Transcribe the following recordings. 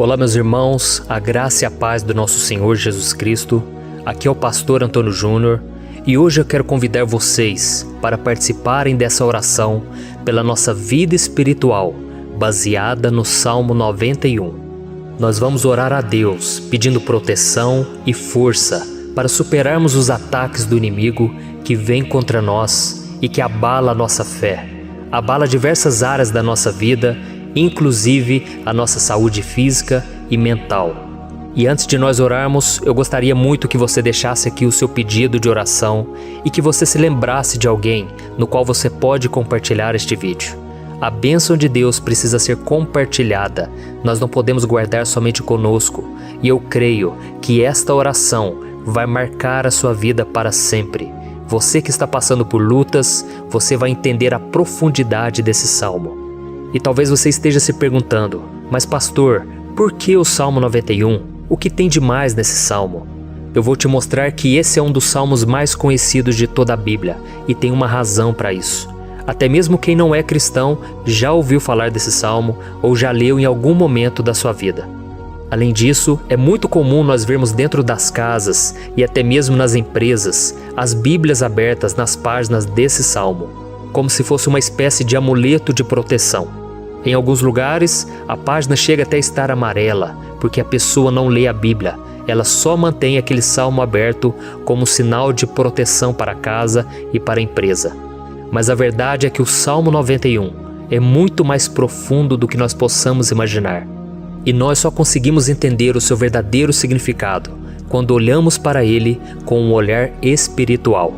Olá, meus irmãos, a graça e a paz do nosso Senhor Jesus Cristo. Aqui é o pastor Antônio Júnior e hoje eu quero convidar vocês para participarem dessa oração pela nossa vida espiritual, baseada no Salmo 91. Nós vamos orar a Deus pedindo proteção e força para superarmos os ataques do inimigo que vem contra nós e que abala a nossa fé, abala diversas áreas da nossa vida, inclusive a nossa saúde física e mental. E antes de nós orarmos, eu gostaria muito que você deixasse aqui o seu pedido de oração e que você se lembrasse de alguém no qual você pode compartilhar este vídeo. A bênção de Deus precisa ser compartilhada, nós não podemos guardar somente conosco, e eu creio que esta oração vai marcar a sua vida para sempre. Você que está passando por lutas, você vai entender a profundidade desse salmo. E talvez você esteja se perguntando, mas pastor, por que o Salmo 91? O que tem de mais nesse salmo? Eu vou te mostrar que esse é um dos salmos mais conhecidos de toda a Bíblia e tem uma razão para isso. Até mesmo quem não é cristão já ouviu falar desse salmo ou já leu em algum momento da sua vida. Além disso, é muito comum nós vermos dentro das casas e até mesmo nas empresas as Bíblias abertas nas páginas desse salmo, como se fosse uma espécie de amuleto de proteção. Em alguns lugares, a página chega até a estar amarela, porque a pessoa não lê a Bíblia, ela só mantém aquele salmo aberto como sinal de proteção para a casa e para a empresa. Mas a verdade é que o Salmo 91 é muito mais profundo do que nós possamos imaginar. E nós só conseguimos entender o seu verdadeiro significado quando olhamos para ele com um olhar espiritual.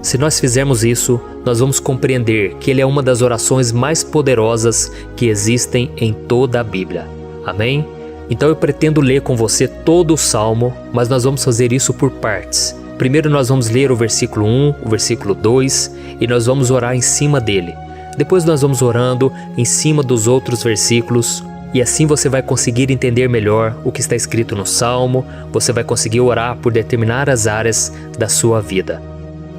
Se nós fizermos isso, nós vamos compreender que ele é uma das orações mais poderosas que existem em toda a Bíblia. Amém? Então eu pretendo ler com você todo o Salmo, mas nós vamos fazer isso por partes. Primeiro nós vamos ler o versículo 1, o versículo 2 e nós vamos orar em cima dele. Depois nós vamos orando em cima dos outros versículos e assim você vai conseguir entender melhor o que está escrito no Salmo, você vai conseguir orar por determinadas áreas da sua vida.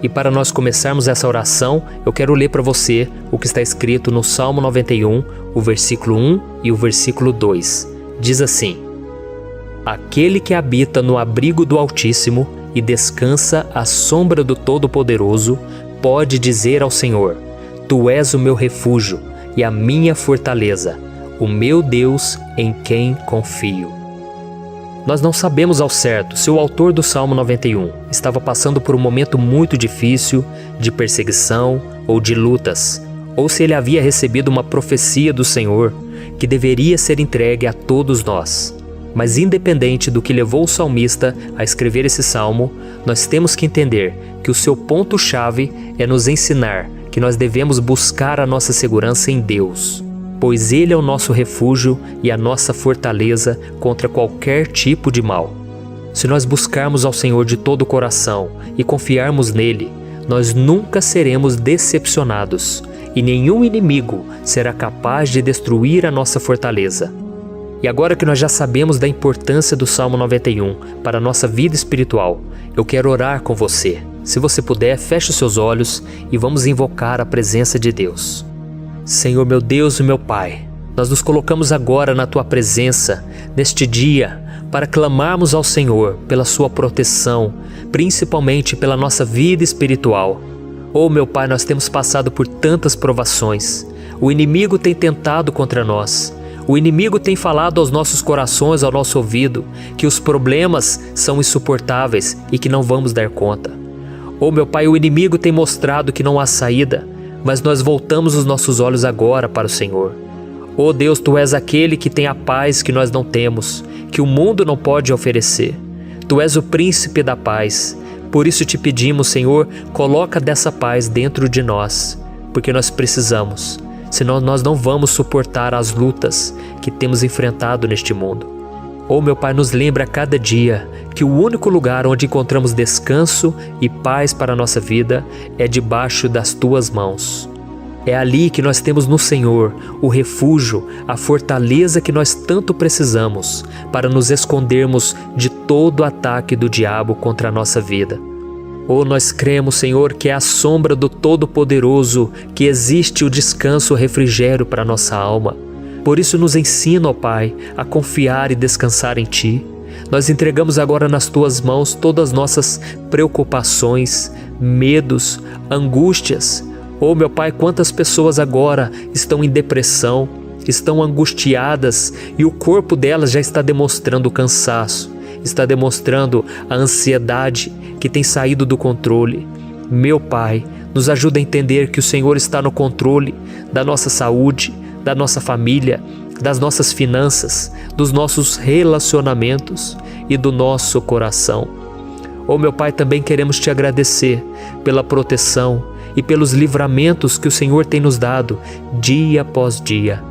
E para nós começarmos essa oração, eu quero ler para você o que está escrito no Salmo 91, o versículo 1 e o versículo 2. Diz assim: Aquele que habita no abrigo do Altíssimo e descansa à sombra do Todo-Poderoso, pode dizer ao Senhor: Tu és o meu refúgio e a minha fortaleza, o meu Deus em quem confio. Nós não sabemos ao certo se o autor do Salmo 91 estava passando por um momento muito difícil, de perseguição ou de lutas, ou se ele havia recebido uma profecia do Senhor que deveria ser entregue a todos nós. Mas independente do que levou o salmista a escrever esse salmo, nós temos que entender que o seu ponto-chave é nos ensinar que nós devemos buscar a nossa segurança em Deus, pois Ele é o nosso refúgio e a nossa fortaleza contra qualquer tipo de mal. Se nós buscarmos ao Senhor de todo o coração e confiarmos nele, nós nunca seremos decepcionados e nenhum inimigo será capaz de destruir a nossa fortaleza. E agora que nós já sabemos da importância do Salmo 91 para a nossa vida espiritual, eu quero orar com você. Se você puder, feche os seus olhos e vamos invocar a presença de Deus. Senhor meu Deus e meu Pai, nós nos colocamos agora na Tua presença, neste dia, para clamarmos ao Senhor pela Sua proteção, principalmente pela nossa vida espiritual. Oh meu Pai, nós temos passado por tantas provações, o inimigo tem tentado contra nós, o inimigo tem falado aos nossos corações, ao nosso ouvido, que os problemas são insuportáveis e que não vamos dar conta. Oh meu Pai, o inimigo tem mostrado que não há saída, mas nós voltamos os nossos olhos agora para o Senhor. Oh Deus, Tu és aquele que tem a paz que nós não temos, que o mundo não pode oferecer. Tu és o príncipe da paz. Por isso te pedimos, Senhor, coloca dessa paz dentro de nós, porque nós precisamos, senão nós não vamos suportar as lutas que temos enfrentado neste mundo. Oh meu Pai, nos lembra a cada dia que o único lugar onde encontramos descanso e paz para a nossa vida é debaixo das Tuas mãos. É ali que nós temos no Senhor o refúgio, a fortaleza que nós tanto precisamos para nos escondermos de todo ataque do diabo contra a nossa vida. Oh, nós cremos, Senhor, que é à sombra do Todo-Poderoso que existe o descanso, o refrigério para a nossa alma. Por isso nos ensina, ó Pai, a confiar e descansar em Ti. Nós entregamos agora nas Tuas mãos todas as nossas preocupações, medos, angústias. Oh, meu Pai, quantas pessoas agora estão em depressão, estão angustiadas e o corpo delas já está demonstrando cansaço, está demonstrando a ansiedade que tem saído do controle. Meu Pai, nos ajuda a entender que o Senhor está no controle da nossa saúde, da nossa família, das nossas finanças, dos nossos relacionamentos e do nosso coração. Oh, meu Pai, também queremos Te agradecer pela proteção e pelos livramentos que o Senhor tem nos dado dia após dia.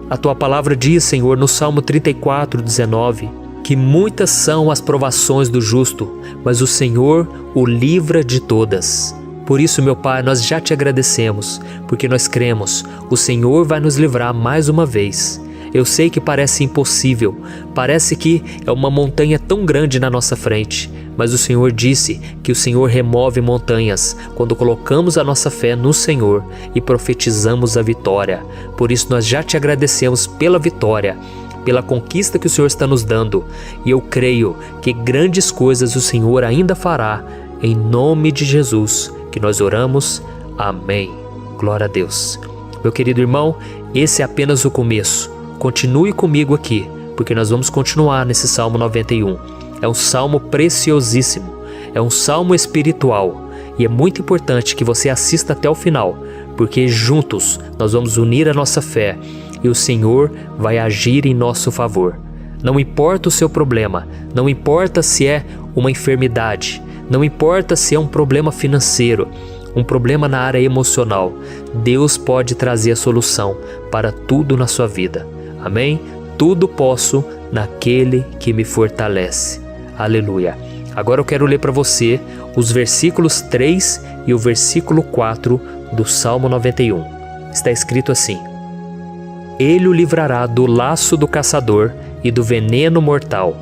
A Tua palavra diz, Senhor, no Salmo 34:19, que muitas são as provações do justo, mas o Senhor o livra de todas. Por isso, meu Pai, nós já Te agradecemos, porque nós cremos, o Senhor vai nos livrar mais uma vez. Eu sei que parece impossível, parece que é uma montanha tão grande na nossa frente, mas o Senhor disse que o Senhor remove montanhas quando colocamos a nossa fé no Senhor e profetizamos a vitória. Por isso nós já Te agradecemos pela vitória, pela conquista que o Senhor está nos dando, e eu creio que grandes coisas o Senhor ainda fará. Em nome de Jesus que nós oramos. Amém. Glória a Deus. Meu querido irmão, esse é apenas o começo. Continue comigo aqui, porque nós vamos continuar nesse Salmo 91. É um salmo preciosíssimo, é um salmo espiritual, e é muito importante que você assista até o final, porque juntos nós vamos unir a nossa fé e o Senhor vai agir em nosso favor. Não importa o seu problema, não importa se é uma enfermidade, não importa se é um problema financeiro, um problema na área emocional, Deus pode trazer a solução para tudo na sua vida. Amém? Tudo posso naquele que me fortalece. Aleluia. Agora eu quero ler para você os versículos 3 e o versículo 4 do Salmo 91. Está escrito assim: Ele o livrará do laço do caçador e do veneno mortal.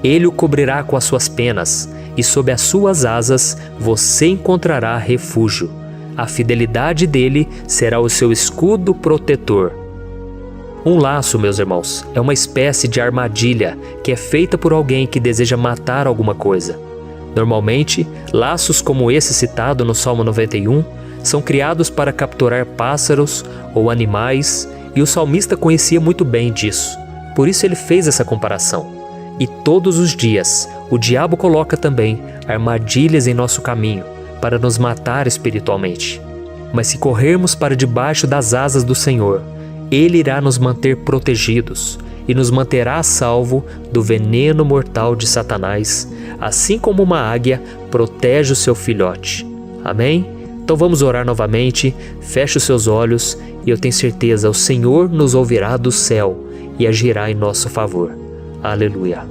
Ele o cobrirá com as suas penas, e sob as suas asas você encontrará refúgio. A fidelidade dele será o seu escudo protetor. Um laço, meus irmãos, é uma espécie de armadilha que é feita por alguém que deseja matar alguma coisa. Normalmente, laços como esse citado no Salmo 91 são criados para capturar pássaros ou animais, e o salmista conhecia muito bem disso. Por isso ele fez essa comparação. E todos os dias, o diabo coloca também armadilhas em nosso caminho para nos matar espiritualmente. Mas se corrermos para debaixo das asas do Senhor, Ele irá nos manter protegidos e nos manterá a salvo do veneno mortal de Satanás, assim como uma águia protege o seu filhote. Amém? Então vamos orar novamente, feche os seus olhos e eu tenho certeza, o Senhor nos ouvirá do céu e agirá em nosso favor. Aleluia.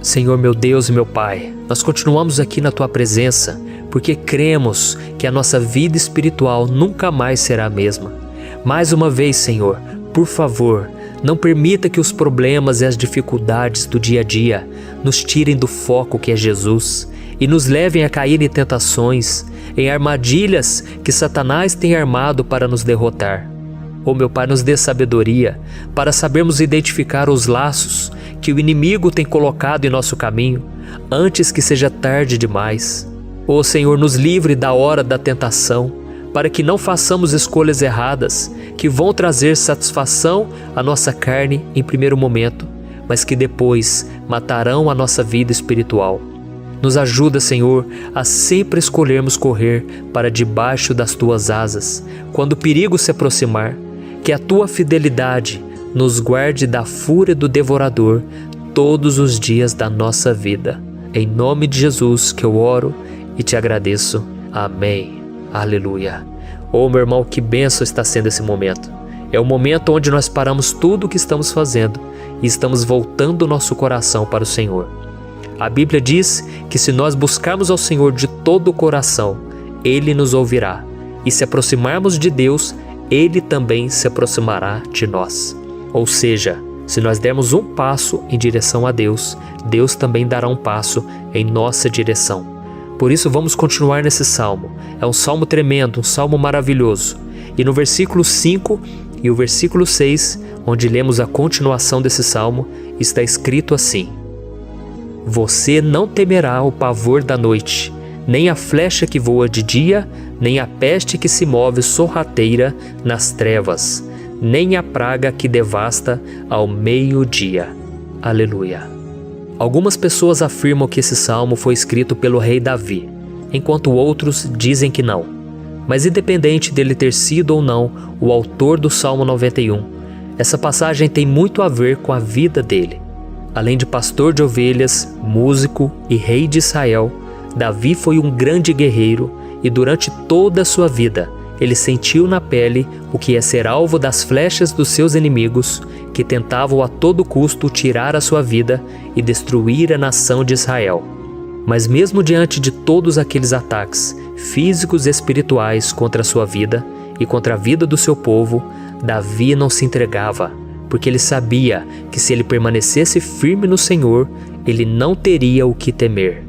Senhor, meu Deus e meu Pai, nós continuamos aqui na Tua presença porque cremos que a nossa vida espiritual nunca mais será a mesma. Mais uma vez, Senhor, por favor, não permita que os problemas e as dificuldades do dia a dia nos tirem do foco que é Jesus e nos levem a cair em tentações, em armadilhas que Satanás tem armado para nos derrotar. Oh, meu Pai, nos dê sabedoria para sabermos identificar os laços que o inimigo tem colocado em nosso caminho antes que seja tarde demais. Oh, Senhor, nos livre da hora da tentação, para que não façamos escolhas erradas que vão trazer satisfação à nossa carne em primeiro momento, mas que depois matarão a nossa vida espiritual. Nos ajuda, Senhor, a sempre escolhermos correr para debaixo das Tuas asas quando o perigo se aproximar. Que a Tua fidelidade nos guarde da fúria do devorador todos os dias da nossa vida. Em nome de Jesus que eu oro e Te agradeço. Amém. Aleluia. Oh, meu irmão, que bênção está sendo esse momento. É o momento onde nós paramos tudo o que estamos fazendo e estamos voltando o nosso coração para o Senhor. A Bíblia diz que se nós buscarmos ao Senhor de todo o coração, Ele nos ouvirá. E se aproximarmos de Deus, Ele também se aproximará de nós. Ou seja, se nós dermos um passo em direção a Deus, Deus também dará um passo em nossa direção. Por isso vamos continuar nesse salmo. É um salmo tremendo, um salmo maravilhoso. E no versículo 5 e o versículo 6, onde lemos a continuação desse salmo, está escrito assim: Você não temerá o pavor da noite, nem a flecha que voa de dia, nem a peste que se move sorrateira nas trevas, nem a praga que devasta ao meio-dia. Aleluia. Algumas pessoas afirmam que esse salmo foi escrito pelo rei Davi, enquanto outros dizem que não. Mas independente dele ter sido ou não o autor do Salmo 91, essa passagem tem muito a ver com a vida dele. Além de pastor de ovelhas, músico e rei de Israel, Davi foi um grande guerreiro e durante toda a sua vida ele sentiu na pele o que é ser alvo das flechas dos seus inimigos que tentavam a todo custo tirar a sua vida e destruir a nação de Israel. Mas mesmo diante de todos aqueles ataques físicos e espirituais contra a sua vida e contra a vida do seu povo, Davi não se entregava, porque ele sabia que se ele permanecesse firme no Senhor, ele não teria o que temer.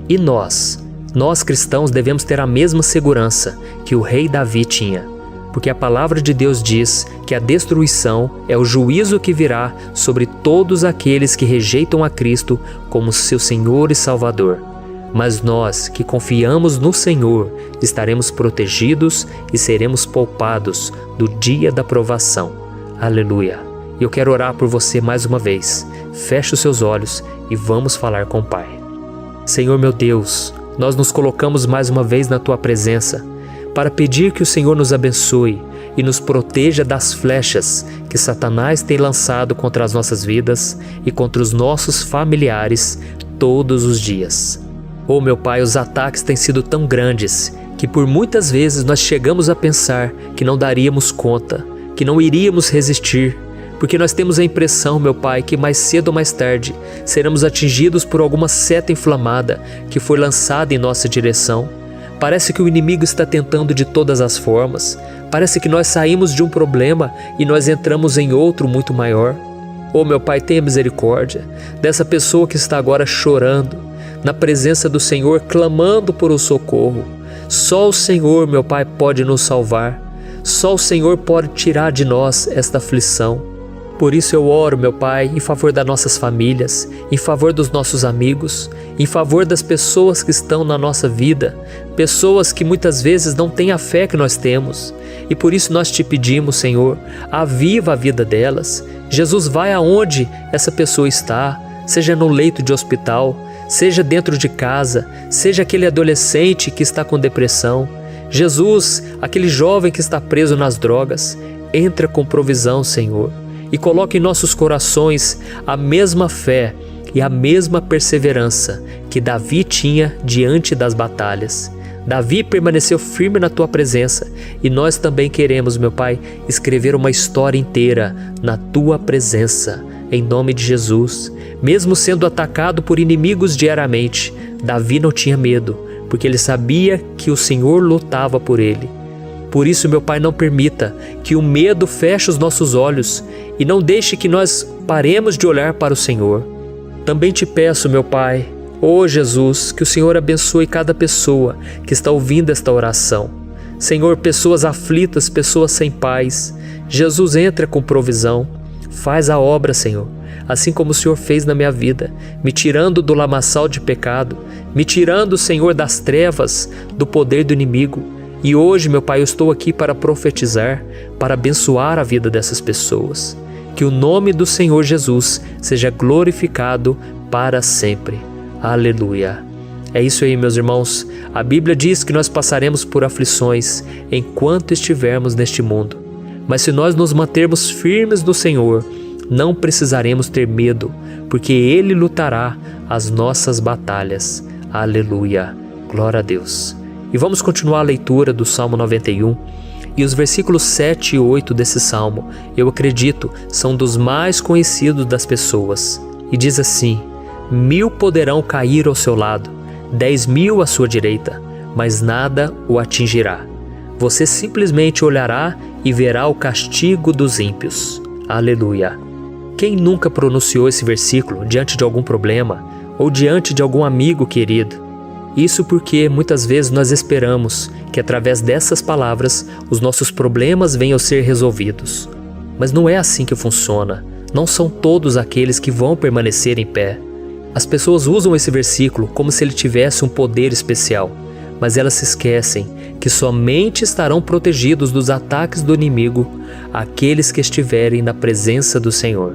E nós cristãos devemos ter a mesma segurança que o rei Davi tinha, porque a palavra de Deus diz que a destruição é o juízo que virá sobre todos aqueles que rejeitam a Cristo como seu Senhor e Salvador. Mas nós que confiamos no Senhor estaremos protegidos e seremos poupados do dia da provação. Aleluia! E eu quero orar por você mais uma vez. Feche os seus olhos e vamos falar com o Pai. Senhor meu Deus, nós nos colocamos mais uma vez na Tua presença para pedir que o Senhor nos abençoe e nos proteja das flechas que Satanás tem lançado contra as nossas vidas e contra os nossos familiares todos os dias. Oh meu Pai, os ataques têm sido tão grandes que por muitas vezes nós chegamos a pensar que não daríamos conta, que não iríamos resistir, porque nós temos a impressão, meu Pai, que mais cedo ou mais tarde seremos atingidos por alguma seta inflamada que foi lançada em nossa direção. Parece que o inimigo está tentando de todas as formas. Parece que nós saímos de um problema e nós entramos em outro muito maior. Oh meu Pai, tenha misericórdia dessa pessoa que está agora chorando, na presença do Senhor, clamando por um socorro. Só o Senhor, meu Pai, pode nos salvar. Só o Senhor pode tirar de nós esta aflição. Por isso eu oro, meu Pai, em favor das nossas famílias, em favor dos nossos amigos, em favor das pessoas que estão na nossa vida, pessoas que muitas vezes não têm a fé que nós temos. E por isso nós te pedimos, Senhor, aviva a vida delas. Jesus, vai aonde essa pessoa está, seja no leito de hospital, seja dentro de casa, seja aquele adolescente que está com depressão. Jesus, aquele jovem que está preso nas drogas, entra com provisão, Senhor. E coloque em nossos corações a mesma fé e a mesma perseverança que Davi tinha diante das batalhas. Davi permaneceu firme na Tua presença e nós também queremos, meu Pai, escrever uma história inteira na Tua presença, em nome de Jesus. Mesmo sendo atacado por inimigos diariamente, Davi não tinha medo, porque ele sabia que o Senhor lutava por ele. Por isso, meu Pai, não permita que o medo feche os nossos olhos e não deixe que nós paremos de olhar para o Senhor. Também te peço, meu Pai, ó Jesus, que o Senhor abençoe cada pessoa que está ouvindo esta oração. Senhor, pessoas aflitas, pessoas sem paz. Jesus, entra com provisão. Faz a obra, Senhor, assim como o Senhor fez na minha vida, me tirando do lamaçal de pecado, me tirando, Senhor, das trevas, do poder do inimigo. E hoje, meu Pai, eu estou aqui para profetizar, para abençoar a vida dessas pessoas. Que o nome do Senhor Jesus seja glorificado para sempre. Aleluia. É isso aí, meus irmãos. A Bíblia diz que nós passaremos por aflições enquanto estivermos neste mundo. Mas se nós nos mantermos firmes no Senhor, não precisaremos ter medo, porque Ele lutará as nossas batalhas. Aleluia. Glória a Deus. E vamos continuar a leitura do Salmo 91. E os versículos 7 e 8 desse Salmo, eu acredito, são dos mais conhecidos das pessoas. E diz assim: 1000 poderão cair ao seu lado, 10.000 à sua direita, mas nada o atingirá. Você simplesmente olhará e verá o castigo dos ímpios. Aleluia. Quem nunca pronunciou esse versículo diante de algum problema ou diante de algum amigo querido? Isso porque muitas vezes nós esperamos que através dessas palavras os nossos problemas venham a ser resolvidos. Mas não é assim que funciona. Não são todos aqueles que vão permanecer em pé. As pessoas usam esse versículo como se ele tivesse um poder especial, mas elas se esquecem que somente estarão protegidos dos ataques do inimigo aqueles que estiverem na presença do Senhor.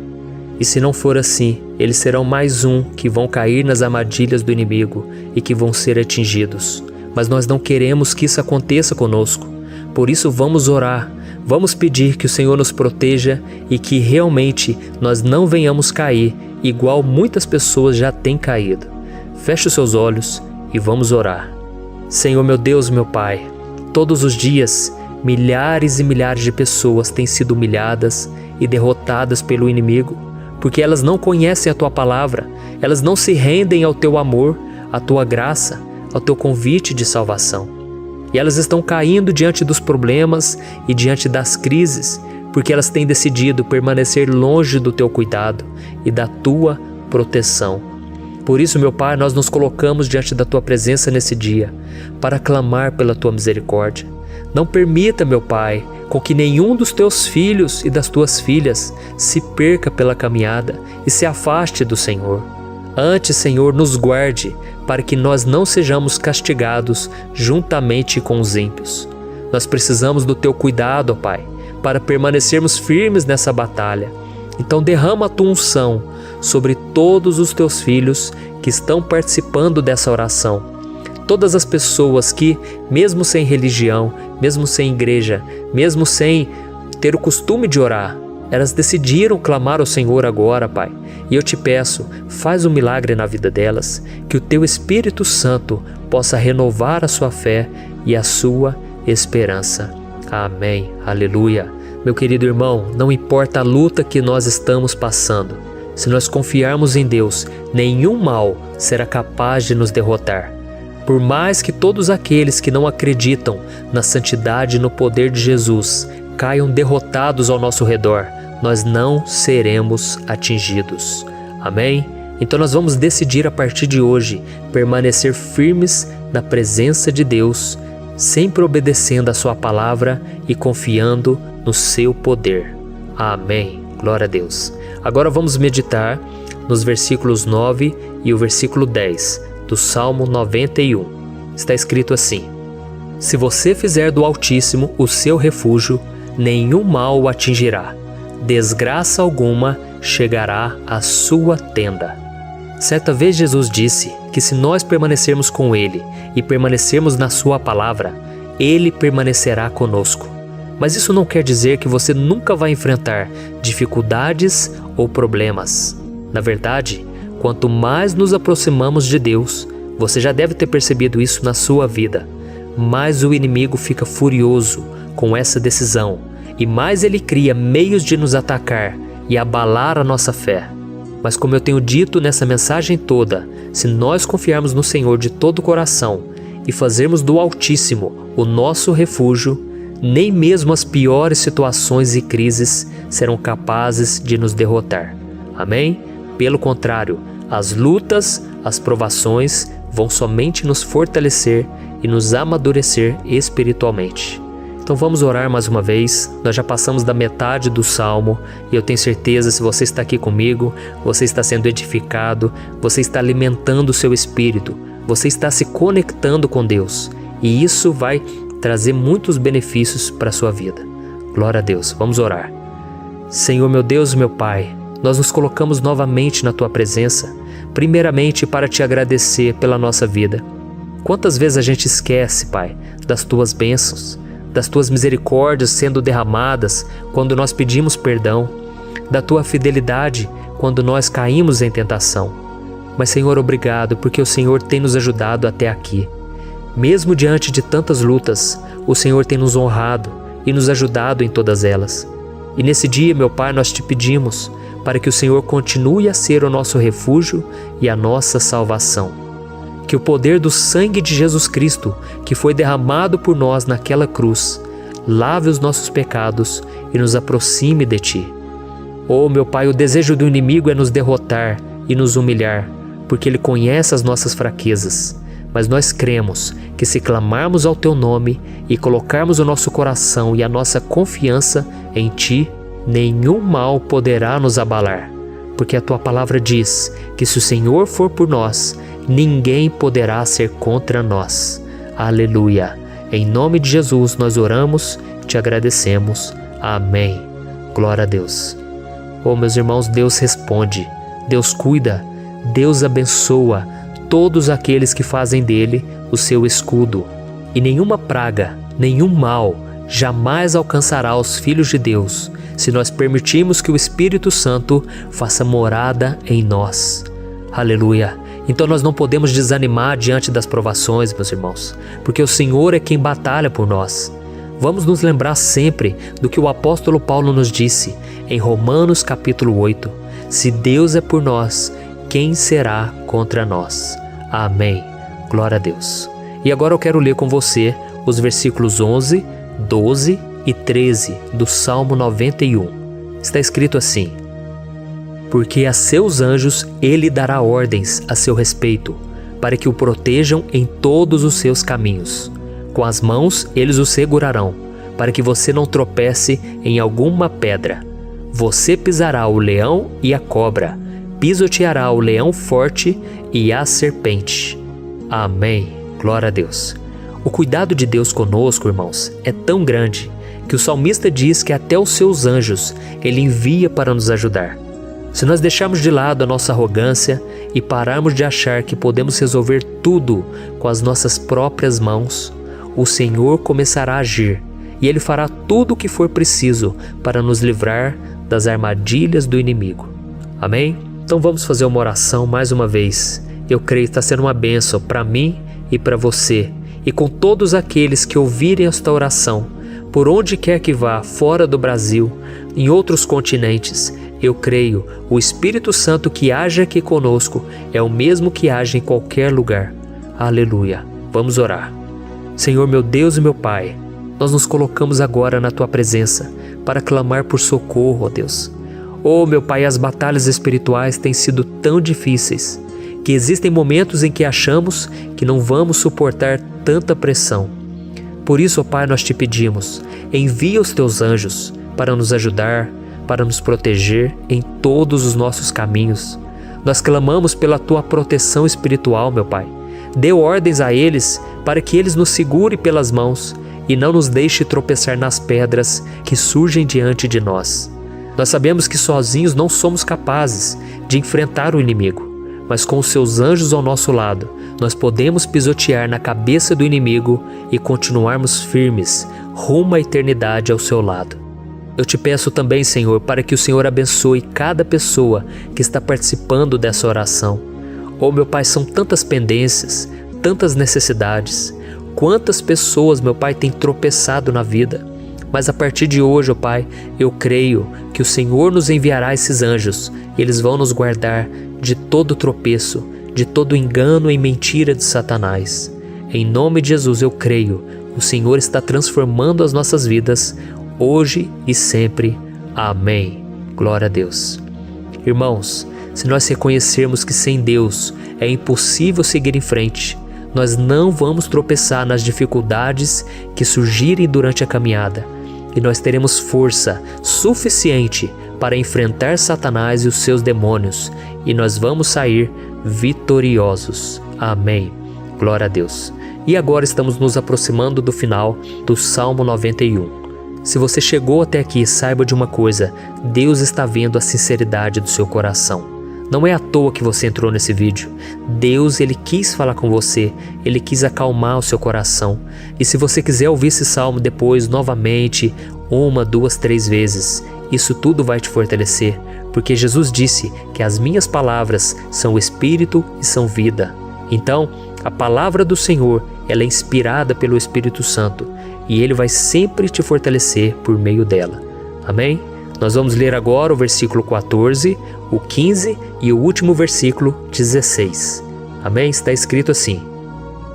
E se não for assim, eles serão mais um que vão cair nas armadilhas do inimigo e que vão ser atingidos. Mas nós não queremos que isso aconteça conosco. Por isso vamos orar, vamos pedir que o Senhor nos proteja e que realmente nós não venhamos cair igual muitas pessoas já têm caído. Feche os seus olhos e vamos orar. Senhor meu Deus, meu Pai, todos os dias milhares e milhares de pessoas têm sido humilhadas e derrotadas pelo inimigo, porque elas não conhecem a Tua palavra, elas não se rendem ao Teu amor, à Tua graça, ao Teu convite de salvação. E elas estão caindo diante dos problemas e diante das crises, porque elas têm decidido permanecer longe do Teu cuidado e da Tua proteção. Por isso, meu Pai, nós nos colocamos diante da Tua presença nesse dia, para clamar pela Tua misericórdia. Não permita, meu Pai, com que nenhum dos Teus filhos e das Tuas filhas se perca pela caminhada e se afaste do Senhor. Antes, Senhor, nos guarde, para que nós não sejamos castigados juntamente com os ímpios. Nós precisamos do Teu cuidado, ó Pai, para permanecermos firmes nessa batalha. Então derrama a Tua unção sobre todos os Teus filhos que estão participando dessa oração. Todas as pessoas que, mesmo sem religião, mesmo sem igreja, mesmo sem ter o costume de orar, elas decidiram clamar ao Senhor agora, Pai. E eu te peço, faz um milagre na vida delas, que o Teu Espírito Santo possa renovar a sua fé e a sua esperança. Amém. Aleluia. Meu querido irmão, não importa a luta que nós estamos passando, se nós confiarmos em Deus, nenhum mal será capaz de nos derrotar. Por mais que todos aqueles que não acreditam na santidade e no poder de Jesus caiam derrotados ao nosso redor, nós não seremos atingidos. Amém? Então nós vamos decidir a partir de hoje permanecer firmes na presença de Deus, sempre obedecendo a Sua palavra e confiando no Seu poder. Amém. Glória a Deus. Agora vamos meditar nos versículos 9 e o versículo 10 do Salmo 91. Está escrito assim: Se você fizer do Altíssimo o seu refúgio, nenhum mal o atingirá, desgraça alguma chegará à sua tenda. Certa vez Jesus disse que se nós permanecermos com Ele e permanecermos na Sua palavra, Ele permanecerá conosco. Mas isso não quer dizer que você nunca vai enfrentar dificuldades ou problemas. Na verdade, quanto mais nos aproximamos de Deus, você já deve ter percebido isso na sua vida, mais o inimigo fica furioso com essa decisão e mais ele cria meios de nos atacar e abalar a nossa fé. Mas como eu tenho dito nessa mensagem toda, se nós confiarmos no Senhor de todo o coração e fazermos do Altíssimo o nosso refúgio, nem mesmo as piores situações e crises serão capazes de nos derrotar. Amém? Pelo contrário, as lutas, as provações vão somente nos fortalecer e nos amadurecer espiritualmente. Então vamos orar mais uma vez. Nós já passamos da metade do Salmo e eu tenho certeza, se você está aqui comigo, você está sendo edificado, você está alimentando o seu espírito, você está se conectando com Deus e isso vai trazer muitos benefícios para a sua vida. Glória a Deus. Vamos orar. Senhor meu Deus e meu Pai, nós nos colocamos novamente na Tua presença, primeiramente para Te agradecer pela nossa vida. Quantas vezes a gente esquece, Pai, das Tuas bênçãos, das Tuas misericórdias sendo derramadas quando nós pedimos perdão, da Tua fidelidade quando nós caímos em tentação. Mas, Senhor, obrigado, porque o Senhor tem nos ajudado até aqui. Mesmo diante de tantas lutas, o Senhor tem nos honrado e nos ajudado em todas elas. E nesse dia, meu Pai, nós Te pedimos para que o Senhor continue a ser o nosso refúgio e a nossa salvação. Que o poder do sangue de Jesus Cristo, que foi derramado por nós naquela cruz, lave os nossos pecados e nos aproxime de Ti. Oh, meu Pai, o desejo do inimigo é nos derrotar e nos humilhar, porque ele conhece as nossas fraquezas. mas nós cremos que se clamarmos ao Teu nome e colocarmos o nosso coração e a nossa confiança em Ti, nenhum mal poderá nos abalar, porque a Tua palavra diz que se o Senhor for por nós, ninguém poderá ser contra nós. Aleluia! Em nome de Jesus nós oramos, te agradecemos. Amém. Glória a Deus. Oh, meus irmãos, Deus responde, Deus cuida, Deus abençoa todos aqueles que fazem dele o seu escudo. E nenhuma praga, nenhum mal jamais alcançará os filhos de Deus, se nós permitirmos que o Espírito Santo faça morada em nós. Aleluia! Então nós não podemos desanimar diante das provações, meus irmãos, porque o Senhor é quem batalha por nós. Vamos nos lembrar sempre do que o apóstolo Paulo nos disse em Romanos capítulo 8. Se Deus é por nós, quem será contra nós? Amém. Glória a Deus. E agora eu quero ler com você os versículos 11, 12 e 13 do Salmo 91. Está escrito assim: porque a seus anjos ele dará ordens a seu respeito, para que o protejam em todos os seus caminhos. Com as mãos eles o segurarão, para que você não tropece em alguma pedra. Você pisará o leão e a cobra, pisoteará o leão forte e a serpente. Amém. Glória a Deus. O cuidado de Deus conosco, irmãos, é tão grande que o salmista diz que até os seus anjos ele envia para nos ajudar. Se nós deixarmos de lado a nossa arrogância e pararmos de achar que podemos resolver tudo com as nossas próprias mãos, o Senhor começará a agir e Ele fará tudo o que for preciso para nos livrar das armadilhas do inimigo. Amém? Então vamos fazer uma oração mais uma vez. Eu creio que está sendo uma bênção para mim e para você, e com todos aqueles que ouvirem esta oração, por onde quer que vá, fora do Brasil, em outros continentes. Eu creio, o Espírito Santo que age aqui conosco é o mesmo que age em qualquer lugar. Aleluia. Vamos orar. Senhor, meu Deus e meu Pai, nós nos colocamos agora na Tua presença para clamar por socorro, ó Deus. Oh, meu Pai, as batalhas espirituais têm sido tão difíceis que existem momentos em que achamos que não vamos suportar tanta pressão. Por isso, ó Pai, nós te pedimos, envia os Teus anjos para nos ajudar, para nos proteger em todos os nossos caminhos. Nós clamamos pela Tua proteção espiritual, meu Pai. Dê ordens a eles para que eles nos segurem pelas mãos e não nos deixe tropeçar nas pedras que surgem diante de nós. Nós sabemos que sozinhos não somos capazes de enfrentar o inimigo, mas com os Seus anjos ao nosso lado, nós podemos pisotear na cabeça do inimigo e continuarmos firmes rumo à eternidade ao Seu lado. Eu te peço também, Senhor, para que o Senhor abençoe cada pessoa que está participando dessa oração. Oh, meu Pai, são tantas pendências, tantas necessidades. Quantas pessoas, meu Pai, têm tropeçado na vida. Mas a partir de hoje, ó Pai, eu creio que o Senhor nos enviará esses anjos. Eles vão nos guardar de todo tropeço, de todo engano e mentira de Satanás. Em nome de Jesus eu creio, o Senhor está transformando as nossas vidas, hoje e sempre. Amém. Glória a Deus. Irmãos, se nós reconhecermos que sem Deus é impossível seguir em frente, nós não vamos tropeçar nas dificuldades que surgirem durante a caminhada, e nós teremos força suficiente para enfrentar Satanás e os seus demônios, e nós vamos sair vitoriosos. Amém. Glória a Deus. E agora estamos nos aproximando do final do Salmo 91. Se você chegou até aqui, saiba de uma coisa: Deus está vendo a sinceridade do seu coração. Não é à toa que você entrou nesse vídeo. Deus, Ele quis falar com você, Ele quis acalmar o seu coração. E se você quiser ouvir esse salmo depois, novamente, 1, 2, 3 vezes, isso tudo vai te fortalecer, porque Jesus disse que as minhas palavras são espírito e são vida. Então, a palavra do Senhor, ela é inspirada pelo Espírito Santo, e Ele vai sempre te fortalecer por meio dela. Amém? Nós vamos ler agora o versículo 14, o 15 e o último versículo 16. Amém? Está escrito assim: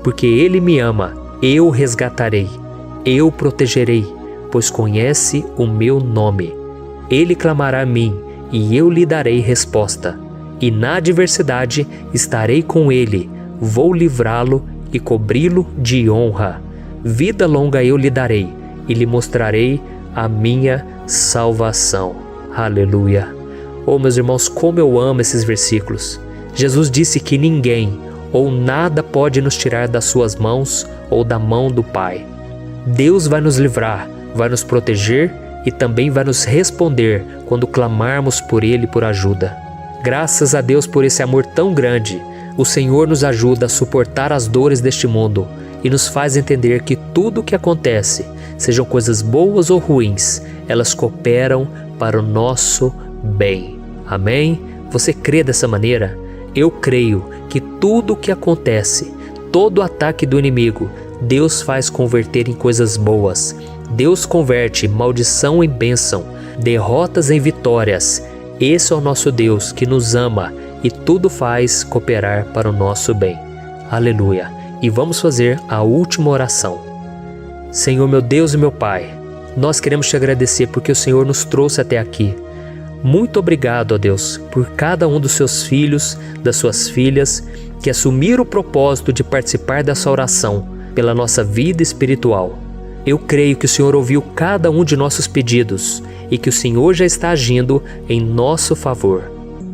porque Ele me ama, eu o resgatarei, eu o protegerei, pois conhece o meu nome. Ele clamará a mim, e eu lhe darei resposta. E na adversidade estarei com ele, vou livrá-lo e cobri-lo de honra. Vida longa eu lhe darei e lhe mostrarei a minha salvação. Aleluia. Oh, meus irmãos, como eu amo esses versículos. Jesus disse que ninguém ou nada pode nos tirar das suas mãos ou da mão do Pai. Deus vai nos livrar, vai nos proteger e também vai nos responder quando clamarmos por Ele por ajuda. Graças a Deus por esse amor tão grande, o Senhor nos ajuda a suportar as dores deste mundo e nos faz entender que tudo o que acontece, sejam coisas boas ou ruins, elas cooperam para o nosso bem. Amém? Você crê dessa maneira? Eu creio que tudo o que acontece, todo ataque do inimigo, Deus faz converter em coisas boas. Deus converte maldição em bênção, derrotas em vitórias. Esse é o nosso Deus que nos ama e tudo faz cooperar para o nosso bem. Aleluia! E vamos fazer a última oração. Senhor, meu Deus e meu Pai, nós queremos te agradecer porque o Senhor nos trouxe até aqui. Muito obrigado, ó Deus, por cada um dos seus filhos, das suas filhas, que assumiram o propósito de participar dessa oração pela nossa vida espiritual. Eu creio que o Senhor ouviu cada um de nossos pedidos e que o Senhor já está agindo em nosso favor.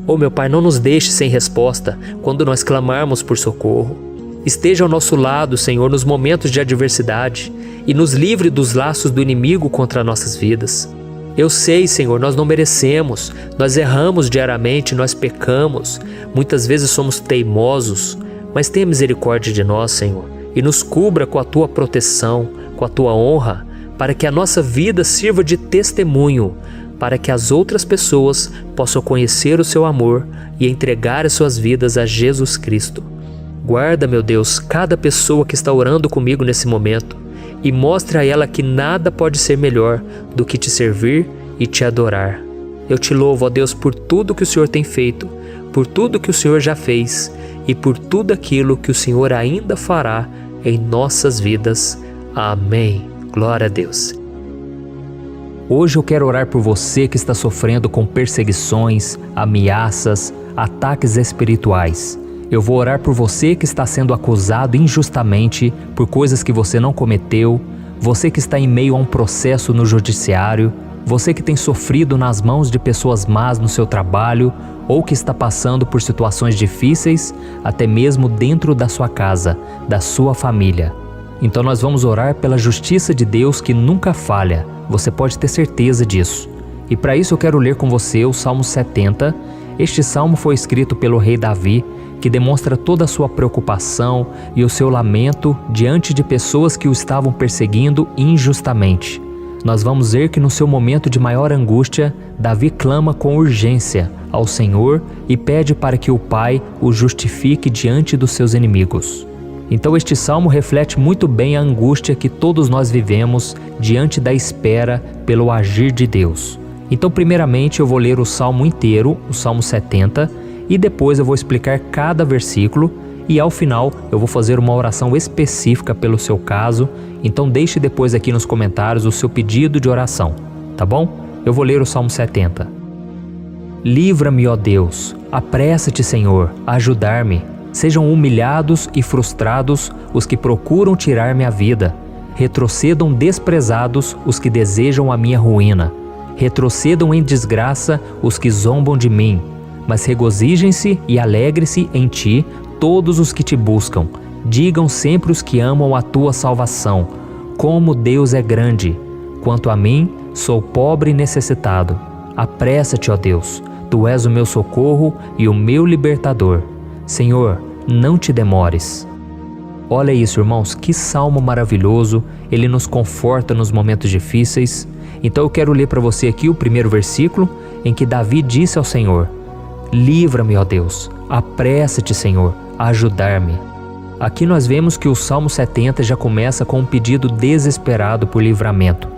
Oh, meu Pai, não nos deixe sem resposta quando nós clamarmos por socorro. Esteja ao nosso lado, Senhor, nos momentos de adversidade e nos livre dos laços do inimigo contra nossas vidas. Eu sei, Senhor, nós não merecemos, nós erramos diariamente, nós pecamos, muitas vezes somos teimosos, mas tenha misericórdia de nós, Senhor, e nos cubra com a Tua proteção, com a Tua honra, para que a nossa vida sirva de testemunho, para que as outras pessoas possam conhecer o Seu amor e entregar as suas vidas a Jesus Cristo. Guarda, meu Deus, cada pessoa que está orando comigo nesse momento e mostre a ela que nada pode ser melhor do que te servir e te adorar. Eu te louvo, ó Deus, por tudo que o Senhor tem feito, por tudo que o Senhor já fez e por tudo aquilo que o Senhor ainda fará em nossas vidas. Amém. Glória a Deus. Hoje eu quero orar por você que está sofrendo com perseguições, ameaças, ataques espirituais. Eu vou orar por você que está sendo acusado injustamente por coisas que você não cometeu, você que está em meio a um processo no judiciário, você que tem sofrido nas mãos de pessoas más no seu trabalho ou que está passando por situações difíceis, até mesmo dentro da sua casa, da sua família. Então nós vamos orar pela justiça de Deus que nunca falha, você pode ter certeza disso. E para isso eu quero ler com você o Salmo 70. Este salmo foi escrito pelo rei Davi, que demonstra toda a sua preocupação e o seu lamento diante de pessoas que o estavam perseguindo injustamente. Nós vamos ver que no seu momento de maior angústia, Davi clama com urgência ao Senhor e pede para que o Pai o justifique diante dos seus inimigos. Então este salmo reflete muito bem a angústia que todos nós vivemos diante da espera pelo agir de Deus. Então primeiramente eu vou ler o salmo inteiro, o Salmo 70, e depois eu vou explicar cada versículo e ao final eu vou fazer uma oração específica pelo seu caso, então deixe depois aqui nos comentários o seu pedido de oração, tá bom? Eu vou ler o Salmo 70. Livra-me, ó Deus, apressa-te, Senhor, a ajudar-me. Sejam humilhados e frustrados os que procuram tirar-me a vida. Retrocedam desprezados os que desejam a minha ruína. Retrocedam em desgraça os que zombam de mim. Mas regozijem-se e alegre-se em ti todos os que te buscam. Digam sempre os que amam a tua salvação, como Deus é grande. Quanto a mim, sou pobre e necessitado. Apressa-te, ó Deus, tu és o meu socorro e o meu libertador. Senhor, não te demores. Olha isso, irmãos, que salmo maravilhoso, ele nos conforta nos momentos difíceis. Então eu quero ler para você aqui o primeiro versículo, em que Davi disse ao Senhor: livra-me, ó Deus, apressa-te, Senhor, a ajudar-me. Aqui nós vemos que o Salmo 70 já começa com um pedido desesperado por livramento.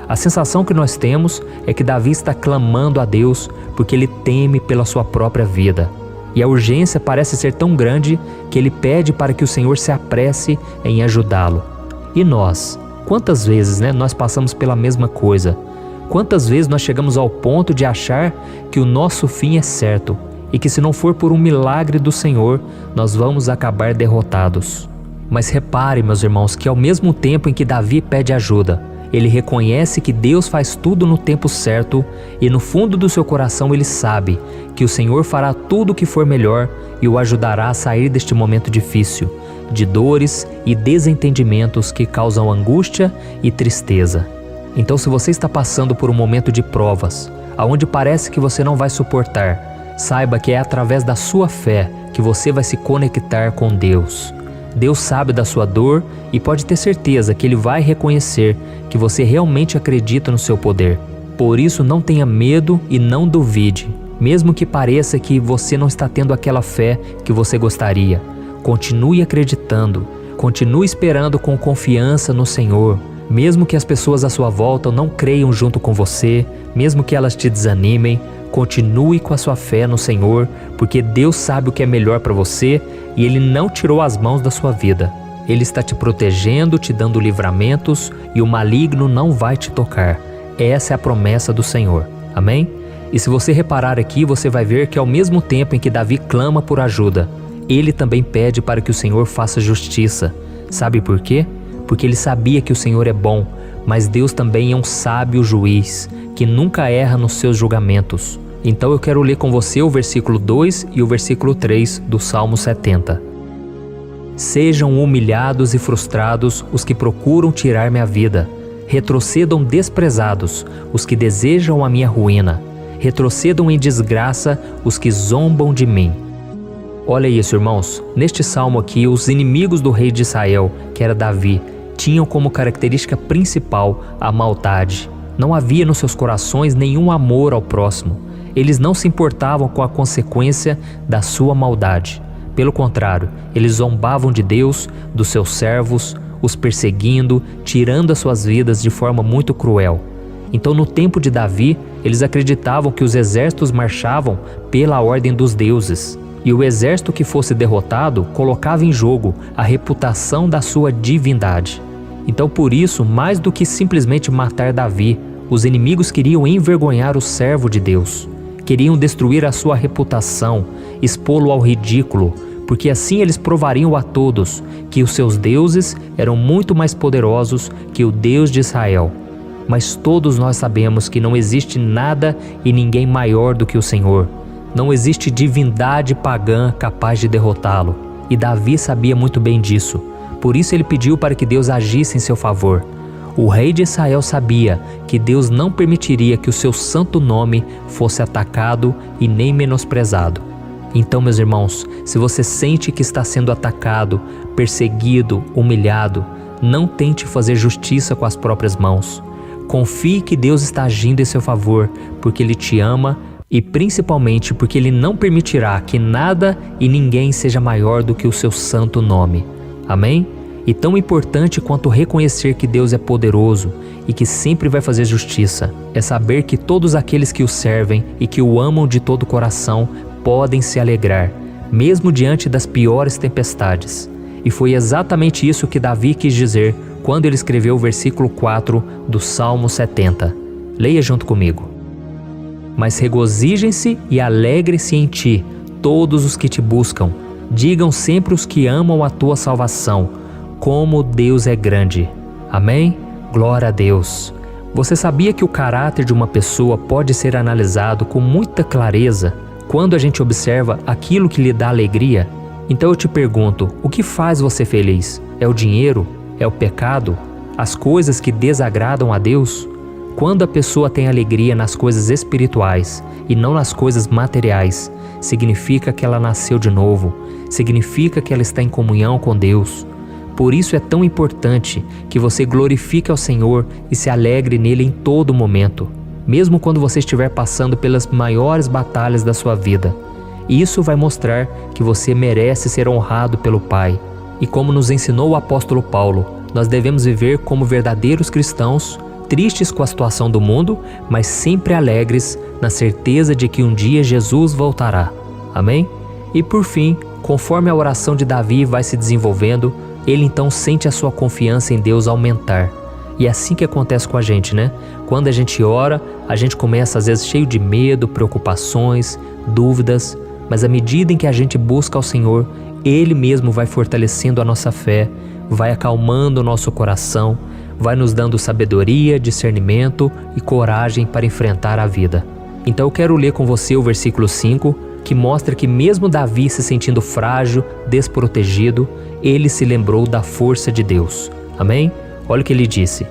A sensação que nós temos é que Davi está clamando a Deus porque ele teme pela sua própria vida. E a urgência parece ser tão grande que ele pede para que o Senhor se apresse em ajudá-lo. E nós? Quantas vezes nós passamos pela mesma coisa? Quantas vezes nós chegamos ao ponto de achar que o nosso fim é certo e que se não for por um milagre do Senhor, nós vamos acabar derrotados? Mas repare, meus irmãos, que ao mesmo tempo em que Davi pede ajuda, ele reconhece que Deus faz tudo no tempo certo e no fundo do seu coração ele sabe que o Senhor fará tudo o que for melhor e o ajudará a sair deste momento difícil, de dores e desentendimentos que causam angústia e tristeza. Então, se você está passando por um momento de provas, aonde parece que você não vai suportar, saiba que é através da sua fé que você vai se conectar com Deus. Deus sabe da sua dor e pode ter certeza que Ele vai reconhecer que você realmente acredita no seu poder. Por isso, não tenha medo e não duvide, mesmo que pareça que você não está tendo aquela fé que você gostaria. Continue acreditando, continue esperando com confiança no Senhor. Mesmo que as pessoas à sua volta não creiam junto com você, mesmo que elas te desanimem, continue com a sua fé no Senhor, porque Deus sabe o que é melhor para você e Ele não tirou as mãos da sua vida. Ele está te protegendo, te dando livramentos e o maligno não vai te tocar. Essa é a promessa do Senhor. Amém? E se você reparar aqui, você vai ver que ao mesmo tempo em que Davi clama por ajuda, ele também pede para que o Senhor faça justiça. Sabe por quê? Porque ele sabia que o Senhor é bom, mas Deus também é um sábio juiz, que nunca erra nos seus julgamentos. Então eu quero ler com você o versículo 2 e o versículo 3 do Salmo 70. Sejam humilhados e frustrados os que procuram tirar minha vida. Retrocedam desprezados os que desejam a minha ruína. Retrocedam em desgraça os que zombam de mim. Olha isso, irmãos. Neste salmo aqui, os inimigos do rei de Israel, que era Davi, tinham como característica principal a maldade. Não havia nos seus corações nenhum amor ao próximo. Eles não se importavam com a consequência da sua maldade. Pelo contrário, eles zombavam de Deus, dos seus servos, os perseguindo, tirando as suas vidas de forma muito cruel. Então, no tempo de Davi, eles acreditavam que os exércitos marchavam pela ordem dos deuses. E o exército que fosse derrotado colocava em jogo a reputação da sua divindade. Então, por isso, mais do que simplesmente matar Davi, os inimigos queriam envergonhar o servo de Deus. Queriam destruir a sua reputação, expô-lo ao ridículo, porque assim eles provariam a todos que os seus deuses eram muito mais poderosos que o Deus de Israel. Mas todos nós sabemos que não existe nada e ninguém maior do que o Senhor. Não existe divindade pagã capaz de derrotá-lo. E Davi sabia muito bem disso. Por isso ele pediu para que Deus agisse em seu favor. O rei de Israel sabia que Deus não permitiria que o seu santo nome fosse atacado e nem menosprezado. Então, meus irmãos, se você sente que está sendo atacado, perseguido, humilhado, não tente fazer justiça com as próprias mãos. Confie que Deus está agindo em seu favor, porque Ele te ama e principalmente porque Ele não permitirá que nada e ninguém seja maior do que o seu santo nome. Amém? E tão importante quanto reconhecer que Deus é poderoso e que sempre vai fazer justiça, é saber que todos aqueles que o servem e que o amam de todo o coração podem se alegrar, mesmo diante das piores tempestades. E foi exatamente isso que Davi quis dizer quando ele escreveu o versículo 4 do Salmo 70. Leia junto comigo. Mas regozijem-se e alegrem-se em ti, todos os que te buscam. Digam sempre os que amam a tua salvação, como Deus é grande. Amém? Glória a Deus. Você sabia que o caráter de uma pessoa pode ser analisado com muita clareza quando a gente observa aquilo que lhe dá alegria? Então eu te pergunto, o que faz você feliz? É o dinheiro? É o pecado? As coisas que desagradam a Deus? Quando a pessoa tem alegria nas coisas espirituais e não nas coisas materiais, significa que ela nasceu de novo, significa que ela está em comunhão com Deus. Por isso é tão importante que você glorifique ao Senhor e se alegre nele em todo momento, mesmo quando você estiver passando pelas maiores batalhas da sua vida. Isso vai mostrar que você merece ser honrado pelo Pai. E como nos ensinou o apóstolo Paulo, nós devemos viver como verdadeiros cristãos, tristes com a situação do mundo, mas sempre alegres na certeza de que um dia Jesus voltará. Amém? E por fim, conforme a oração de Davi vai se desenvolvendo, ele então sente a sua confiança em Deus aumentar. E é assim que acontece com a gente, né? Quando a gente ora, a gente começa às vezes cheio de medo, preocupações, dúvidas, mas à medida em que a gente busca ao Senhor, Ele mesmo vai fortalecendo a nossa fé, vai acalmando o nosso coração, vai nos dando sabedoria, discernimento e coragem para enfrentar a vida. Então eu quero ler com você o versículo 5, que mostra que mesmo Davi se sentindo frágil, desprotegido, ele se lembrou da força de Deus. Amém? Olha o que ele disse: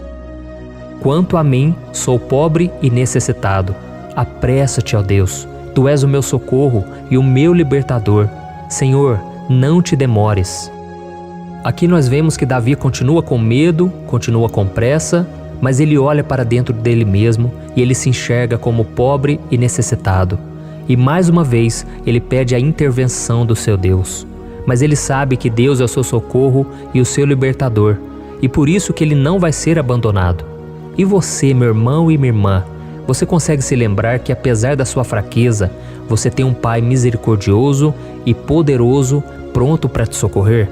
quanto a mim, sou pobre e necessitado. Apressa-te, ó Deus, tu és o meu socorro e o meu libertador. Senhor, não te demores. Aqui nós vemos que Davi continua com medo, continua com pressa, mas ele olha para dentro dele mesmo e ele se enxerga como pobre e necessitado. E mais uma vez ele pede a intervenção do seu Deus. Mas ele sabe que Deus é o seu socorro e o seu libertador, e por isso que ele não vai ser abandonado. E você, meu irmão e minha irmã, você consegue se lembrar que apesar da sua fraqueza, você tem um Pai misericordioso e poderoso pronto para te socorrer?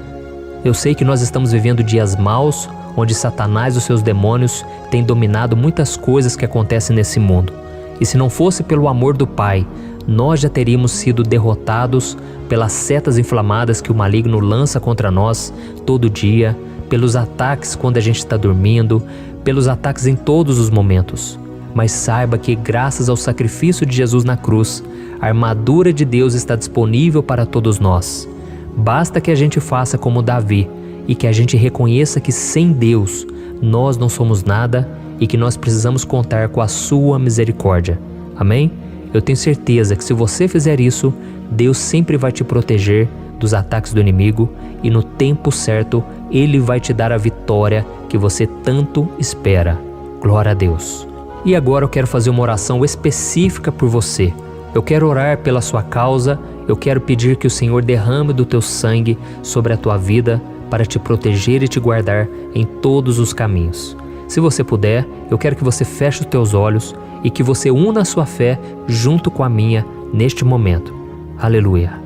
Eu sei que nós estamos vivendo dias maus, onde Satanás e os seus demônios têm dominado muitas coisas que acontecem nesse mundo. E se não fosse pelo amor do Pai, nós já teríamos sido derrotados pelas setas inflamadas que o maligno lança contra nós todo dia, pelos ataques quando a gente está dormindo, pelos ataques em todos os momentos. Mas saiba que graças ao sacrifício de Jesus na cruz, a armadura de Deus está disponível para todos nós. Basta que a gente faça como Davi e que a gente reconheça que sem Deus nós não somos nada e que nós precisamos contar com a sua misericórdia. Amém? Eu tenho certeza que se você fizer isso, Deus sempre vai te proteger dos ataques do inimigo e no tempo certo Ele vai te dar a vitória que você tanto espera. Glória a Deus. E agora eu quero fazer uma oração específica por você. Eu quero orar pela sua causa, eu quero pedir que o Senhor derrame do teu sangue sobre a tua vida para te proteger e te guardar em todos os caminhos. Se você puder, eu quero que você feche os teus olhos e que você una a sua fé junto com a minha neste momento. Aleluia.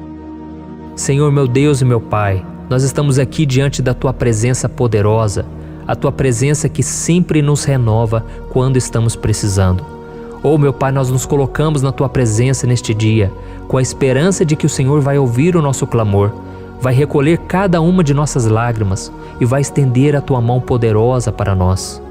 Senhor, meu Deus e meu Pai, nós estamos aqui diante da Tua presença poderosa, a Tua presença que sempre nos renova quando estamos precisando. Oh, meu Pai, nós nos colocamos na Tua presença neste dia, com a esperança de que o Senhor vai ouvir o nosso clamor, vai recolher cada uma de nossas lágrimas e vai estender a Tua mão poderosa para nós.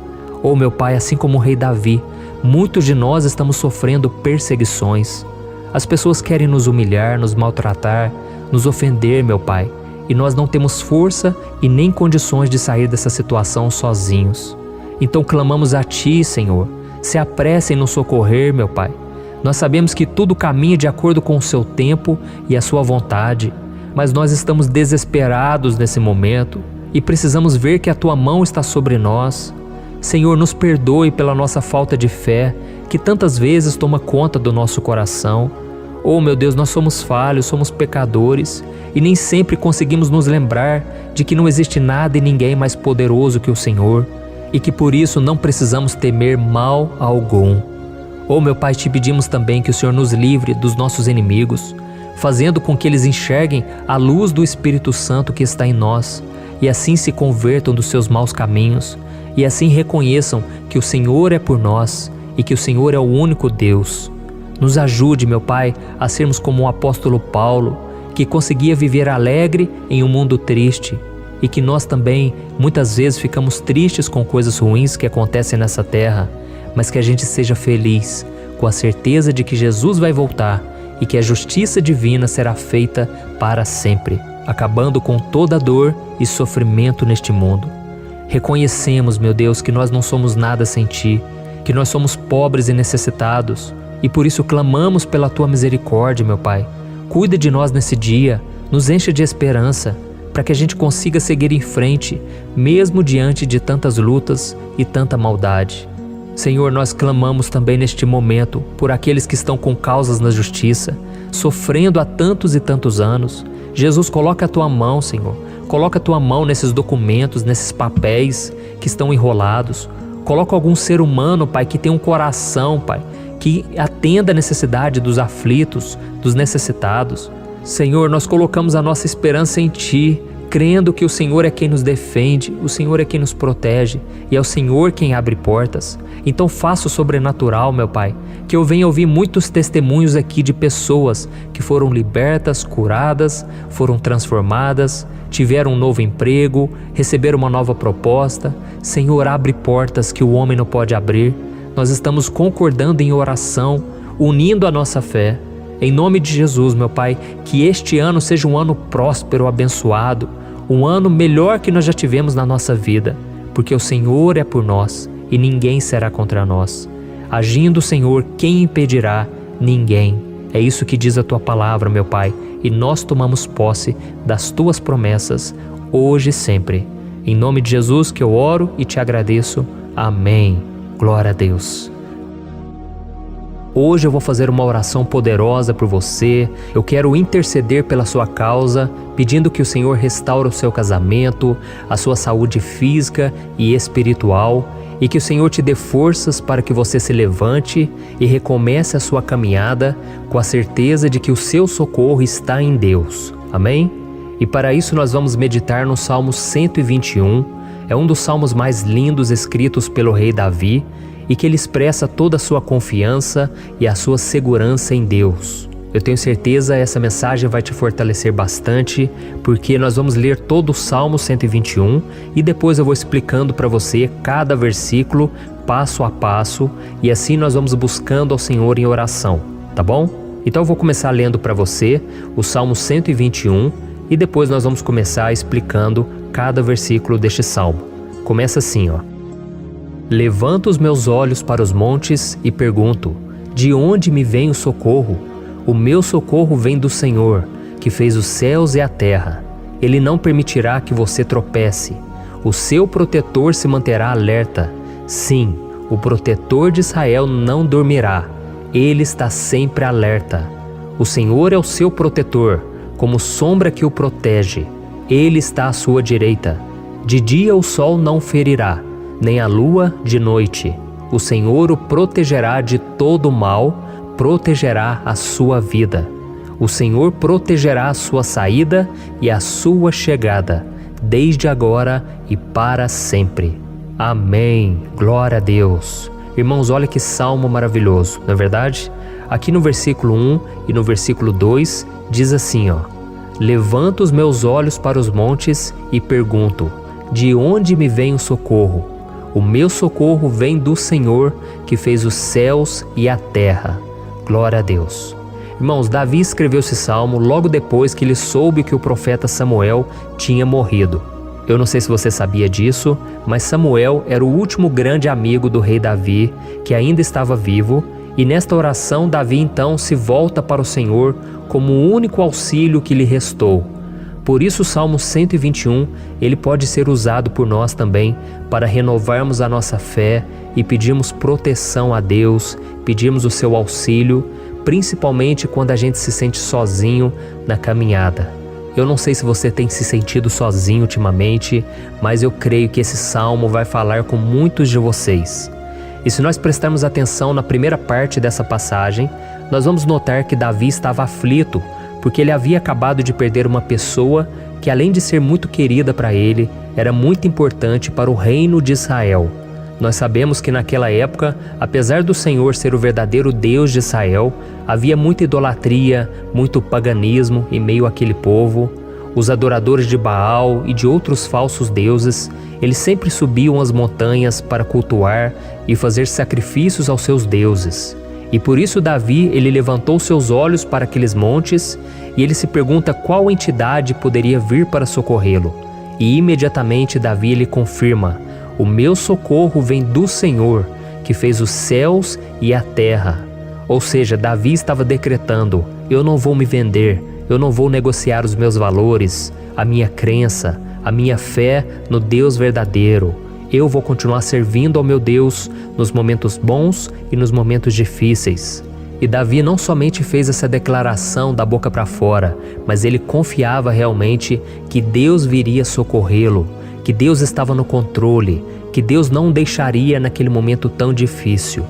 Oh, meu Pai, assim como o rei Davi, muitos de nós estamos sofrendo perseguições. As pessoas querem nos humilhar, nos maltratar, nos ofender, meu Pai, e nós não temos força e nem condições de sair dessa situação sozinhos. Então clamamos a Ti, Senhor, se apresse em nos socorrer, meu Pai. Nós sabemos que tudo caminha de acordo com o Seu tempo e a Sua vontade, mas nós estamos desesperados nesse momento e precisamos ver que a Tua mão está sobre nós. Senhor, nos perdoe pela nossa falta de fé, que tantas vezes toma conta do nosso coração. Oh, meu Deus, nós somos falhos, somos pecadores e nem sempre conseguimos nos lembrar de que não existe nada e ninguém mais poderoso que o Senhor e que por isso não precisamos temer mal algum. Oh, meu Pai, te pedimos também que o Senhor nos livre dos nossos inimigos, fazendo com que eles enxerguem a luz do Espírito Santo que está em nós e assim se convertam dos seus maus caminhos e assim reconheçam que o Senhor é por nós e que o Senhor é o único Deus. Nos ajude, meu Pai, a sermos como o apóstolo Paulo, que conseguia viver alegre em um mundo triste, e que nós também, muitas vezes, ficamos tristes com coisas ruins que acontecem nessa terra, mas que a gente seja feliz, com a certeza de que Jesus vai voltar e que a justiça divina será feita para sempre, acabando com toda dor e sofrimento neste mundo. Reconhecemos, meu Deus, que nós não somos nada sem Ti, que nós somos pobres e necessitados, e por isso clamamos pela Tua misericórdia, meu Pai. Cuida de nós nesse dia, nos encha de esperança, para que a gente consiga seguir em frente, mesmo diante de tantas lutas e tanta maldade. Senhor, nós clamamos também neste momento por aqueles que estão com causas na justiça, sofrendo há tantos e tantos anos. Jesus, coloca a Tua mão, Senhor. Coloca a Tua mão nesses documentos, nesses papéis que estão enrolados. Coloca algum ser humano, Pai, que tem um coração, Pai, que atenda a necessidade dos aflitos, dos necessitados. Senhor, nós colocamos a nossa esperança em Ti, crendo que o Senhor é quem nos defende, o Senhor é quem nos protege e é o Senhor quem abre portas. Então faça o sobrenatural, meu Pai, que eu venha ouvir muitos testemunhos aqui de pessoas que foram libertas, curadas, foram transformadas, tiveram um novo emprego, receberam uma nova proposta. Senhor, abre portas que o homem não pode abrir. Nós estamos concordando em oração, unindo a nossa fé. Em nome de Jesus, meu Pai, que este ano seja um ano próspero, abençoado, um ano melhor que nós já tivemos na nossa vida, porque o Senhor é por nós e ninguém será contra nós. Agindo o Senhor, quem impedirá? Ninguém. É isso que diz a Tua palavra, meu Pai, e nós tomamos posse das Tuas promessas, hoje e sempre. Em nome de Jesus que eu oro e te agradeço. Amém. Glória a Deus. Hoje eu vou fazer uma oração poderosa por você. Eu quero interceder pela sua causa, pedindo que o Senhor restaure o seu casamento, a sua saúde física e espiritual, e que o Senhor te dê forças para que você se levante e recomece a sua caminhada com a certeza de que o seu socorro está em Deus. Amém? E para isso nós vamos meditar no Salmo 121. É um dos salmos mais lindos escritos pelo rei Davi, e que ele expressa toda a sua confiança e a sua segurança em Deus. Eu tenho certeza essa mensagem vai te fortalecer bastante, porque nós vamos ler todo o Salmo 121 e depois eu vou explicando para você cada versículo, passo a passo, e assim nós vamos buscando ao Senhor em oração, tá bom? Então eu vou começar lendo para você o Salmo 121 e depois nós vamos começar explicando cada versículo deste salmo. Começa assim, ó. Levanto os meus olhos para os montes e pergunto: de onde me vem o socorro? O meu socorro vem do Senhor, que fez os céus e a terra. Ele não permitirá que você tropece. O seu protetor se manterá alerta. Sim, o protetor de Israel não dormirá. Ele está sempre alerta. O Senhor é o seu protetor, como sombra que o protege. Ele está à sua direita. De dia o sol não ferirá, nem a lua de noite. O Senhor o protegerá de todo mal, protegerá a sua vida. O Senhor protegerá a sua saída e a sua chegada, desde agora e para sempre. Amém. Glória a Deus. Irmãos, olha que salmo maravilhoso, não é verdade? Aqui no versículo 1 e no versículo 2 diz assim, ó: Levanto os meus olhos para os montes e pergunto: de onde me vem o socorro? O meu socorro vem do Senhor, que fez os céus e a terra. Glória a Deus. Irmãos, Davi escreveu esse salmo logo depois que ele soube que o profeta Samuel tinha morrido. Eu não sei se você sabia disso, mas Samuel era o último grande amigo do rei Davi, que ainda estava vivo, e nesta oração Davi então se volta para o Senhor como o único auxílio que lhe restou. Por isso o Salmo 121, ele pode ser usado por nós também para renovarmos a nossa fé e pedirmos proteção a Deus, pedirmos o seu auxílio, principalmente quando a gente se sente sozinho na caminhada. Eu não sei se você tem se sentido sozinho ultimamente, mas eu creio que esse salmo vai falar com muitos de vocês. E se nós prestarmos atenção na primeira parte dessa passagem, nós vamos notar que Davi estava aflito, porque ele havia acabado de perder uma pessoa que, além de ser muito querida para ele, era muito importante para o reino de Israel. Nós sabemos que naquela época, apesar do Senhor ser o verdadeiro Deus de Israel, havia muita idolatria, muito paganismo em meio àquele povo. Os adoradores de Baal e de outros falsos deuses, eles sempre subiam as montanhas para cultuar e fazer sacrifícios aos seus deuses. E por isso Davi, ele levantou seus olhos para aqueles montes e ele se pergunta qual entidade poderia vir para socorrê-lo. E imediatamente Davi, ele confirma: o meu socorro vem do Senhor, que fez os céus e a terra. Ou seja, Davi estava decretando: eu não vou me vender, eu não vou negociar os meus valores, a minha crença, a minha fé no Deus verdadeiro. Eu vou continuar servindo ao meu Deus nos momentos bons e nos momentos difíceis. E Davi não somente fez essa declaração da boca para fora, mas ele confiava realmente que Deus viria socorrê-lo, que Deus estava no controle, que Deus não o deixaria naquele momento tão difícil.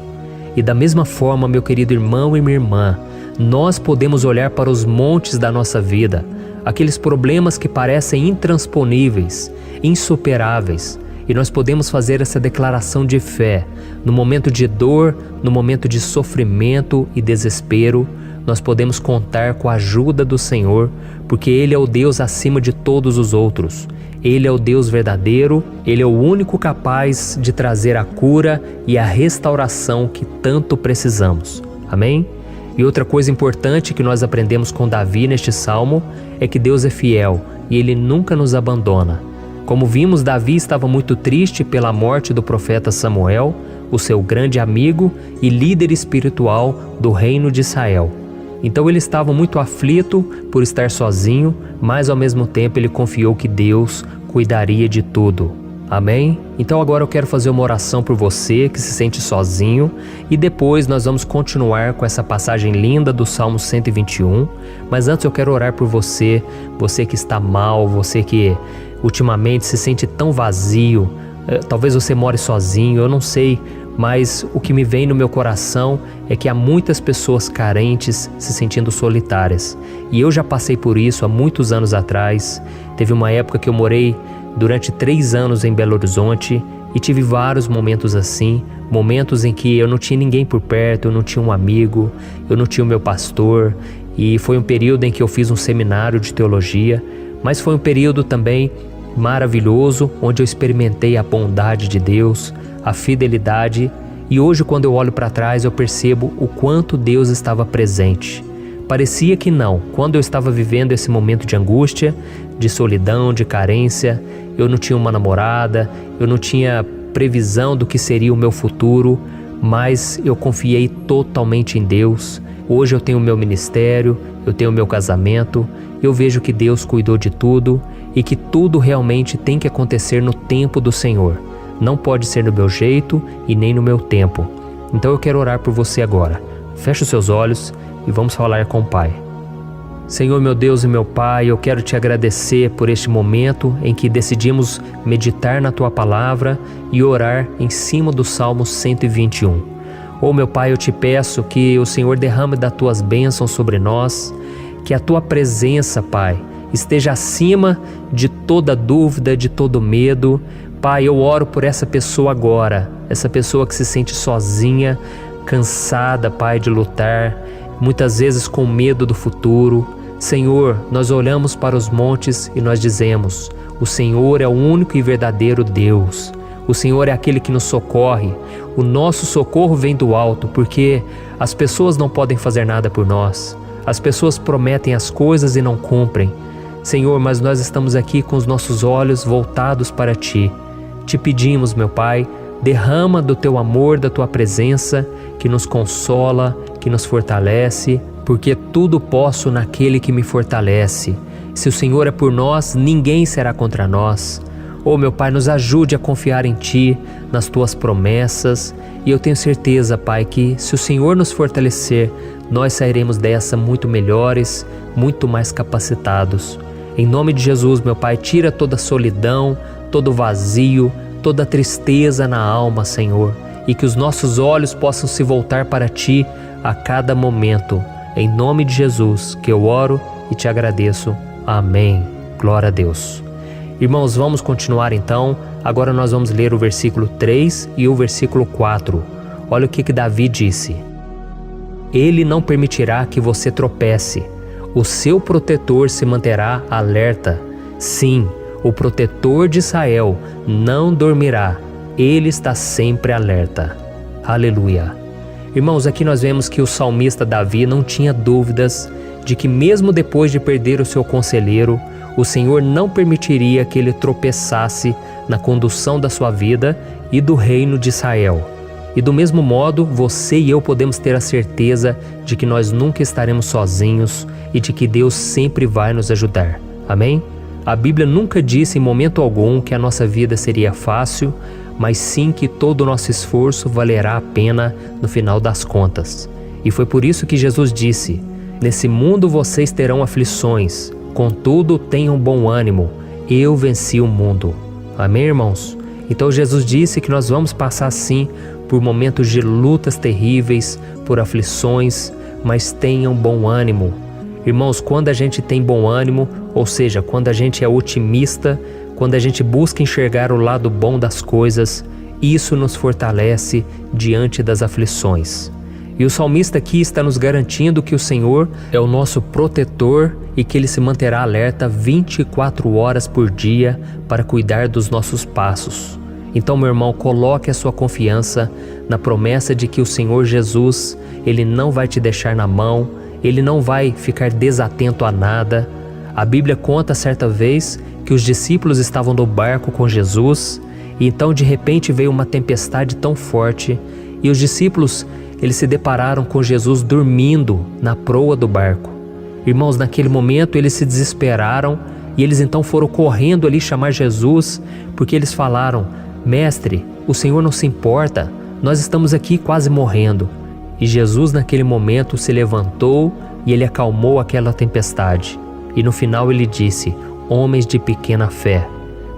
E da mesma forma, meu querido irmão e minha irmã, nós podemos olhar para os montes da nossa vida, aqueles problemas que parecem intransponíveis, insuperáveis. E nós podemos fazer essa declaração de fé. No momento de dor, no momento de sofrimento e desespero, nós podemos contar com a ajuda do Senhor, porque Ele é o Deus acima de todos os outros. Ele é o Deus verdadeiro, Ele é o único capaz de trazer a cura e a restauração que tanto precisamos. Amém? E outra coisa importante que nós aprendemos com Davi neste salmo é que Deus é fiel e Ele nunca nos abandona. Como vimos, Davi estava muito triste pela morte do profeta Samuel, o seu grande amigo e líder espiritual do reino de Israel. Então ele estava muito aflito por estar sozinho, mas ao mesmo tempo ele confiou que Deus cuidaria de tudo. Amém? Então agora eu quero fazer uma oração por você que se sente sozinho e depois nós vamos continuar com essa passagem linda do Salmo 121. Mas antes eu quero orar por você, você que está mal, você que ultimamente se sente tão vazio, talvez você more sozinho, eu não sei, mas o que me vem no meu coração é que há muitas pessoas carentes se sentindo solitárias. E eu já passei por isso há muitos anos atrás. Teve uma época que eu morei durante 3 anos em Belo Horizonte e tive vários momentos assim, momentos em que eu não tinha ninguém por perto, eu não tinha um amigo, eu não tinha o meu pastor, e foi um período em que eu fiz um seminário de teologia, mas foi um período também maravilhoso, onde eu experimentei a bondade de Deus, a fidelidade, e hoje quando eu olho para trás eu percebo o quanto Deus estava presente. Parecia que não, quando eu estava vivendo esse momento de angústia, de solidão, de carência, eu não tinha uma namorada, eu não tinha previsão do que seria o meu futuro, mas eu confiei totalmente em Deus. Hoje eu tenho o meu ministério, eu tenho o meu casamento, eu vejo que Deus cuidou de tudo e que tudo realmente tem que acontecer no tempo do Senhor. Não pode ser no meu jeito e nem no meu tempo. Então eu quero orar por você agora. Feche os seus olhos e vamos falar com o Pai. Senhor, meu Deus e meu Pai, eu quero te agradecer por este momento em que decidimos meditar na Tua Palavra e orar em cima do Salmo 121. Oh, meu Pai, eu te peço que o Senhor derrame das Tuas bênçãos sobre nós, que a Tua presença, Pai, esteja acima de toda dúvida, de todo medo. Pai, eu oro por essa pessoa agora, essa pessoa que se sente sozinha, cansada, Pai, de lutar, muitas vezes com medo do futuro. Senhor, nós olhamos para os montes e nós dizemos: o Senhor é o único e verdadeiro Deus. O Senhor é aquele que nos socorre. O nosso socorro vem do alto, porque as pessoas não podem fazer nada por nós. As pessoas prometem as coisas e não cumprem. Senhor, mas nós estamos aqui com os nossos olhos voltados para Ti. Te pedimos, meu Pai, derrama do Teu amor, da Tua presença, que nos consola, que nos fortalece, porque tudo posso naquele que me fortalece. Se o Senhor é por nós, ninguém será contra nós. Oh, meu Pai, nos ajude a confiar em Ti, nas Tuas promessas, e eu tenho certeza, Pai, que se o Senhor nos fortalecer, nós sairemos dessa muito melhores, muito mais capacitados. Em nome de Jesus, meu Pai, tira toda a solidão, todo o vazio, toda a tristeza na alma, Senhor, e que os nossos olhos possam se voltar para Ti a cada momento. Em nome de Jesus que eu oro e te agradeço. Amém. Glória a Deus. Irmãos, vamos continuar então. Agora nós vamos ler o versículo 3 e o versículo 4. Olha o que Davi disse: Ele não permitirá que você tropece. O seu protetor se manterá alerta. Sim, o protetor de Israel não dormirá. Ele está sempre alerta. Aleluia. Irmãos, aqui nós vemos que o salmista Davi não tinha dúvidas de que mesmo depois de perder o seu conselheiro, o Senhor não permitiria que ele tropeçasse na condução da sua vida e do reino de Israel. E do mesmo modo, você e eu podemos ter a certeza de que nós nunca estaremos sozinhos e de que Deus sempre vai nos ajudar. Amém? A Bíblia nunca disse em momento algum que a nossa vida seria fácil, mas sim que todo o nosso esforço valerá a pena no final das contas. E foi por isso que Jesus disse: Nesse mundo vocês terão aflições, contudo tenham bom ânimo, eu venci o mundo. Amém, irmãos? Então Jesus disse que nós vamos passar sim por momentos de lutas terríveis, por aflições, mas tenham bom ânimo. Irmãos, quando a gente tem bom ânimo, ou seja, quando a gente é otimista, quando a gente busca enxergar o lado bom das coisas, isso nos fortalece diante das aflições. E o salmista aqui está nos garantindo que o Senhor é o nosso protetor e que Ele se manterá alerta 24 horas por dia para cuidar dos nossos passos. Então, meu irmão, coloque a sua confiança na promessa de que o Senhor Jesus, Ele não vai te deixar na mão, Ele não vai ficar desatento a nada. A Bíblia conta certa vez que os discípulos estavam no barco com Jesus e então de repente veio uma tempestade tão forte e os discípulos eles se depararam com Jesus dormindo na proa do barco. Irmãos, naquele momento eles se desesperaram e eles então foram correndo ali chamar Jesus, porque eles falaram: Mestre, o Senhor não se importa, nós estamos aqui quase morrendo. E Jesus naquele momento se levantou e Ele acalmou aquela tempestade. E no final Ele disse: homens de pequena fé.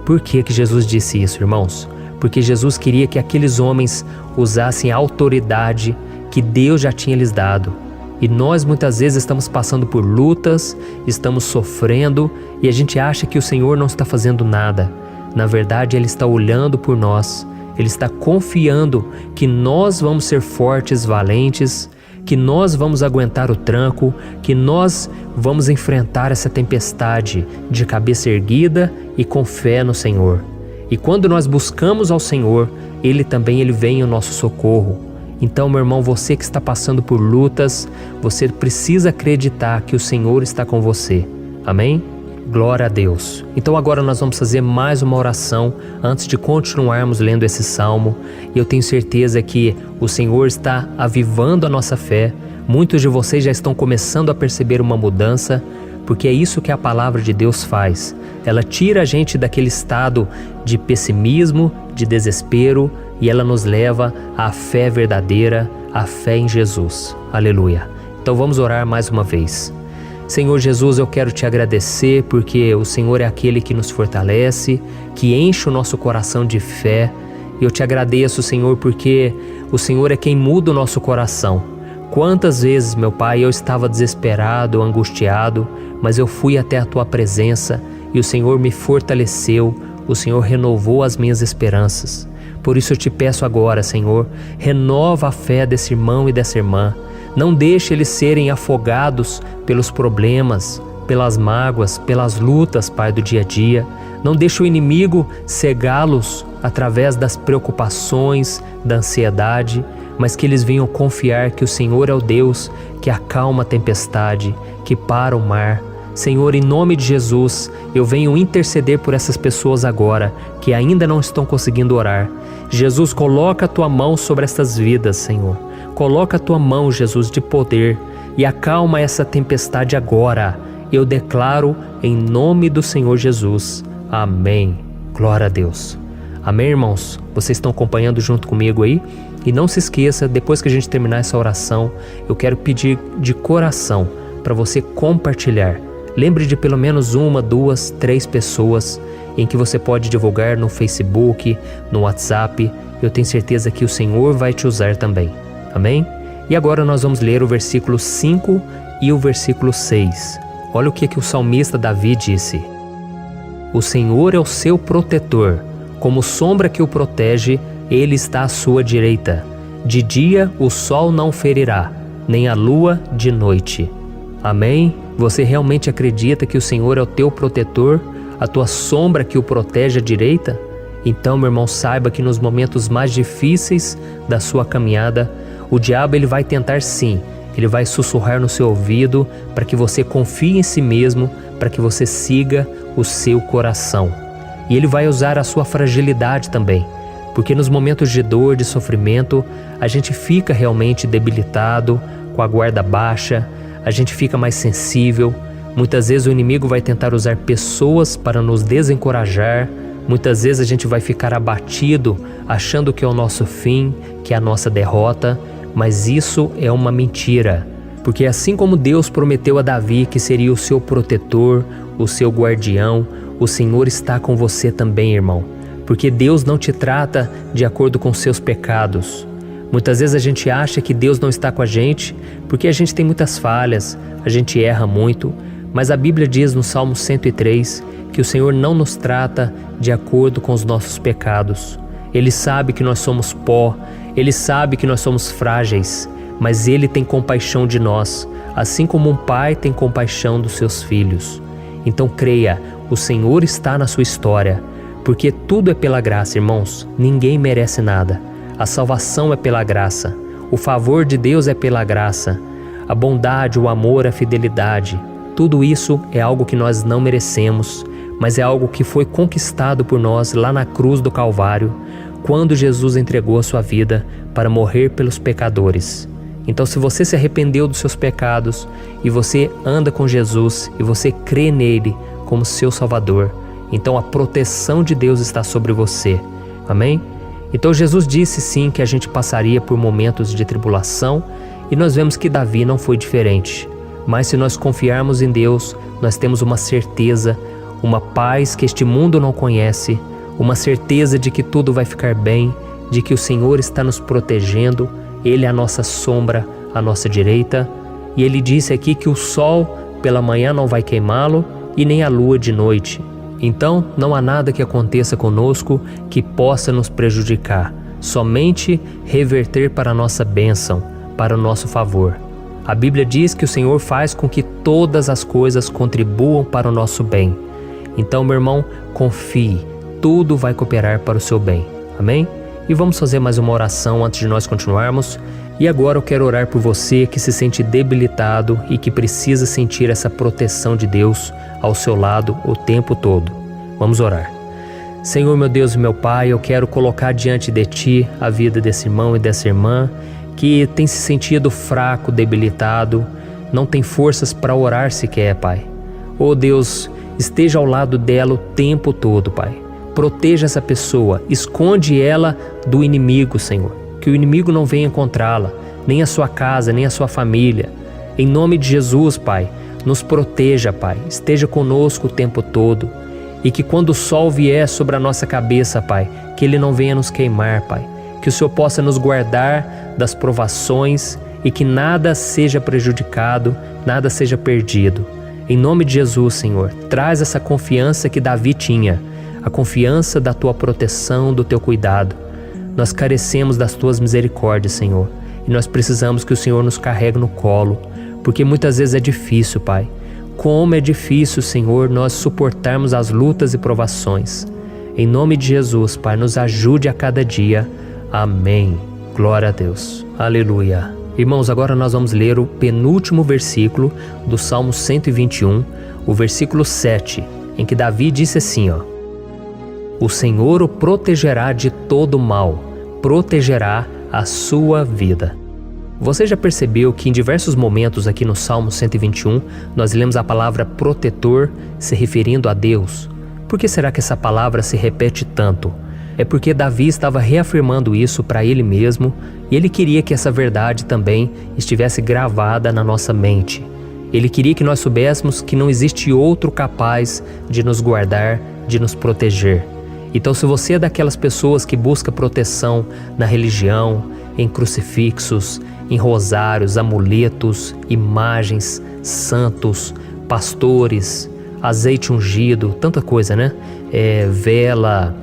Por que Jesus disse isso, irmãos? Porque Jesus queria que aqueles homens usassem a autoridade que Deus já tinha lhes dado. E nós muitas vezes estamos passando por lutas, estamos sofrendo e a gente acha que o Senhor não está fazendo nada. Na verdade, Ele está olhando por nós, Ele está confiando que nós vamos ser fortes, valentes, que nós vamos aguentar o tranco, que nós vamos enfrentar essa tempestade de cabeça erguida e com fé no Senhor. E quando nós buscamos ao Senhor, Ele vem ao nosso socorro. Então, meu irmão, você que está passando por lutas, você precisa acreditar que o Senhor está com você. Amém? Glória a Deus. Então agora nós vamos fazer mais uma oração antes de continuarmos lendo esse salmo. E eu tenho certeza que o Senhor está avivando a nossa fé. Muitos de vocês já estão começando a perceber uma mudança, porque é isso que a palavra de Deus faz. Ela tira a gente daquele estado de pessimismo, de desespero, e ela nos leva à fé verdadeira, à fé em Jesus. Aleluia. Então vamos orar mais uma vez. Senhor Jesus, eu quero te agradecer porque o Senhor é aquele que nos fortalece, que enche o nosso coração de fé. Eu te agradeço, Senhor, porque o Senhor é quem muda o nosso coração. Quantas vezes, meu Pai, eu estava desesperado, angustiado, mas eu fui até a Tua presença e o Senhor me fortaleceu, o Senhor renovou as minhas esperanças. Por isso eu te peço agora, Senhor, renova a fé desse irmão e dessa irmã. Não deixe eles serem afogados pelos problemas, pelas mágoas, pelas lutas, Pai, do dia a dia. Não deixe o inimigo cegá-los através das preocupações, da ansiedade, mas que eles venham confiar que o Senhor é o Deus que acalma a tempestade, que para o mar. Senhor, em nome de Jesus, eu venho interceder por essas pessoas agora que ainda não estão conseguindo orar. Jesus, coloca a Tua mão sobre estas vidas, Senhor. Coloca a Tua mão, Jesus, de poder e acalma essa tempestade agora. Eu declaro em nome do Senhor Jesus. Amém. Glória a Deus. Amém, irmãos? Vocês estão acompanhando junto comigo aí? E não se esqueça, depois que a gente terminar essa oração, eu quero pedir de coração para você compartilhar. Lembre de pelo menos 1, 2, 3 pessoas em que você pode divulgar no Facebook, no WhatsApp. Eu tenho certeza que o Senhor vai te usar também. Amém? E agora nós vamos ler o versículo 5 e o versículo 6. Olha o que o salmista Davi disse. O Senhor é o seu protetor, como sombra que o protege, Ele está à sua direita. De dia o sol não ferirá, nem a lua de noite. Amém? Você realmente acredita que o Senhor é o teu protetor, a tua sombra que o protege à direita? Então, meu irmão, saiba que nos momentos mais difíceis da sua caminhada, o diabo ele vai tentar sim, ele vai sussurrar no seu ouvido para que você confie em si mesmo, para que você siga o seu coração. E ele vai usar a sua fragilidade também, porque nos momentos de dor, de sofrimento, a gente fica realmente debilitado, com a guarda baixa, a gente fica mais sensível. Muitas vezes o inimigo vai tentar usar pessoas para nos desencorajar. Muitas vezes a gente vai ficar abatido, achando que é o nosso fim, que é a nossa derrota. Mas isso é uma mentira. Porque assim como Deus prometeu a Davi que seria o seu protetor, o seu guardião, o Senhor está com você também, irmão. Porque Deus não te trata de acordo com seus pecados, Muitas vezes a gente acha que Deus não está com a gente porque a gente tem muitas falhas, a gente erra muito, mas a Bíblia diz no Salmo 103 que o Senhor não nos trata de acordo com os nossos pecados. Ele sabe que nós somos pó, Ele sabe que nós somos frágeis, mas Ele tem compaixão de nós, assim como um pai tem compaixão dos seus filhos. Então creia, o Senhor está na sua história, porque tudo é pela graça, irmãos, ninguém merece nada. A salvação é pela graça, o favor de Deus é pela graça, a bondade, o amor, a fidelidade, tudo isso é algo que nós não merecemos, mas é algo que foi conquistado por nós lá na cruz do Calvário, quando Jesus entregou a sua vida para morrer pelos pecadores. Então, se você se arrependeu dos seus pecados e você anda com Jesus e você crê nele como seu Salvador, então a proteção de Deus está sobre você. Amém? Então Jesus disse sim que a gente passaria por momentos de tribulação e nós vemos que Davi não foi diferente. Mas se nós confiarmos em Deus, nós temos uma certeza, uma paz que este mundo não conhece, uma certeza de que tudo vai ficar bem, de que o Senhor está nos protegendo, Ele é a nossa sombra, à nossa direita. E Ele disse aqui que o sol pela manhã não vai queimá-lo e nem a lua de noite. Então não há nada que aconteça conosco que possa nos prejudicar, somente reverter para a nossa bênção, para o nosso favor. A Bíblia diz que o Senhor faz com que todas as coisas contribuam para o nosso bem. Então, meu irmão, confie, tudo vai cooperar para o seu bem. Amém? E vamos fazer mais uma oração antes de nós continuarmos. E agora eu quero orar por você que se sente debilitado e que precisa sentir essa proteção de Deus ao seu lado o tempo todo. Vamos orar. Senhor, meu Deus e meu Pai, eu quero colocar diante de Ti a vida desse irmão e dessa irmã que tem se sentido fraco, debilitado, não tem forças para orar sequer, Pai. Oh Deus, esteja ao lado dela o tempo todo, Pai. Proteja essa pessoa, esconde ela do inimigo, Senhor. Que o inimigo não venha encontrá-la, nem a sua casa, nem a sua família. Em nome de Jesus, Pai, nos proteja, Pai. Esteja conosco o tempo todo. E que quando o sol vier sobre a nossa cabeça, Pai, que ele não venha nos queimar, Pai. Que o Senhor possa nos guardar das provações e que nada seja prejudicado, nada seja perdido. Em nome de Jesus, Senhor, traz essa confiança que Davi tinha, a confiança da Tua proteção, do Teu cuidado. Nós carecemos das Tuas misericórdias, Senhor, e nós precisamos que o Senhor nos carregue no colo, porque muitas vezes é difícil, Pai. Como é difícil, Senhor, nós suportarmos as lutas e provações. Em nome de Jesus, Pai, nos ajude a cada dia. Amém. Glória a Deus. Aleluia. Irmãos, agora nós vamos ler o penúltimo versículo do Salmo 121, o versículo 7, em que Davi disse assim, ó: O Senhor o protegerá de todo mal, protegerá a sua vida. Você já percebeu que em diversos momentos aqui no Salmo 121, nós lemos a palavra protetor se referindo a Deus? Por que será que essa palavra se repete tanto? É porque Davi estava reafirmando isso para ele mesmo e ele queria que essa verdade também estivesse gravada na nossa mente. Ele queria que nós soubéssemos que não existe outro capaz de nos guardar, de nos proteger. Então, se você é daquelas pessoas que busca proteção na religião, em crucifixos, em rosários, amuletos, imagens, santos, pastores, azeite ungido, tanta coisa, né? Vela,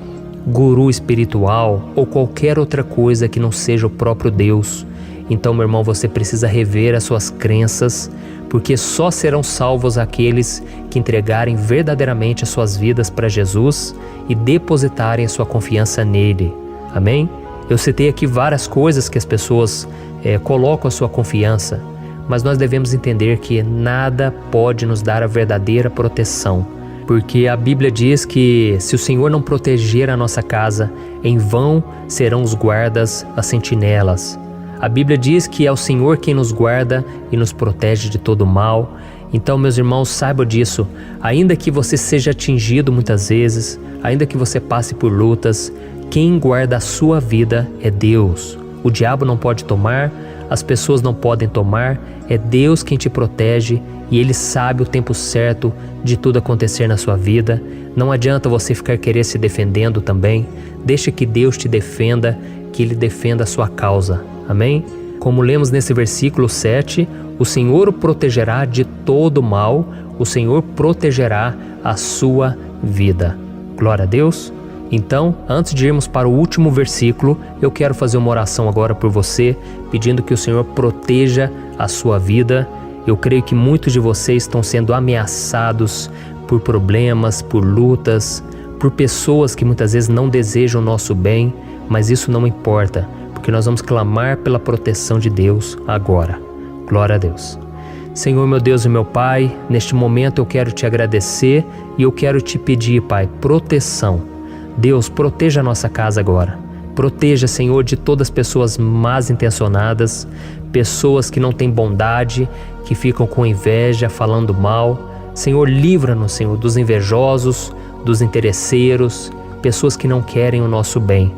guru espiritual ou qualquer outra coisa que não seja o próprio Deus. Então, meu irmão, você precisa rever as suas crenças, porque só serão salvos aqueles que entregarem verdadeiramente as suas vidas para Jesus e depositarem a sua confiança nele. Amém? Eu citei aqui várias coisas que as pessoas colocam a sua confiança, mas nós devemos entender que nada pode nos dar a verdadeira proteção, porque a Bíblia diz que se o Senhor não proteger a nossa casa, em vão serão os guardas, as sentinelas. A Bíblia diz que é o Senhor quem nos guarda e nos protege de todo mal. Então, meus irmãos, saibam disso. Ainda que você seja atingido muitas vezes, ainda que você passe por lutas, quem guarda a sua vida é Deus. O diabo não pode tomar, as pessoas não podem tomar, é Deus quem te protege e Ele sabe o tempo certo de tudo acontecer na sua vida. Não adianta você ficar querer se defendendo também. Deixa que Deus te defenda, que Ele defenda a sua causa. Amém? Como lemos nesse versículo 7, o Senhor o protegerá de todo mal, o Senhor protegerá a sua vida. Glória a Deus. Então, antes de irmos para o último versículo, eu quero fazer uma oração agora por você, pedindo que o Senhor proteja a sua vida. Eu creio que muitos de vocês estão sendo ameaçados por problemas, por lutas, por pessoas que muitas vezes não desejam o nosso bem, mas isso não importa, porque nós vamos clamar pela proteção de Deus agora. Glória a Deus. Senhor, meu Deus e meu Pai, neste momento eu quero te agradecer e eu quero te pedir, Pai, proteção. Deus, proteja a nossa casa agora. Proteja, Senhor, de todas as pessoas más intencionadas, pessoas que não têm bondade, que ficam com inveja, falando mal. Senhor, livra-nos, Senhor, dos invejosos, dos interesseiros, pessoas que não querem o nosso bem.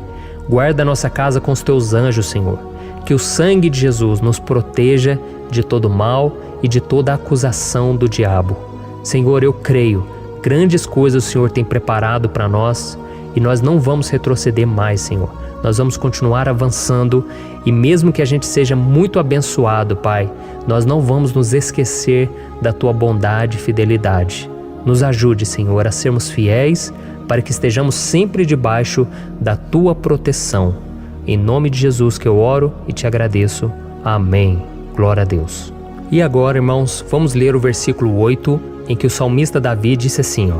Guarda a nossa casa com os teus anjos, Senhor. Que o sangue de Jesus nos proteja de todo mal e de toda acusação do diabo. Senhor, eu creio, grandes coisas o Senhor tem preparado para nós e nós não vamos retroceder mais, Senhor. Nós vamos continuar avançando e mesmo que a gente seja muito abençoado, Pai, nós não vamos nos esquecer da Tua bondade e fidelidade. Nos ajude, Senhor, a sermos fiéis para que estejamos sempre debaixo da Tua proteção. Em nome de Jesus que eu oro e te agradeço. Amém. Glória a Deus. E agora, irmãos, vamos ler o versículo 8, em que o salmista Davi disse assim,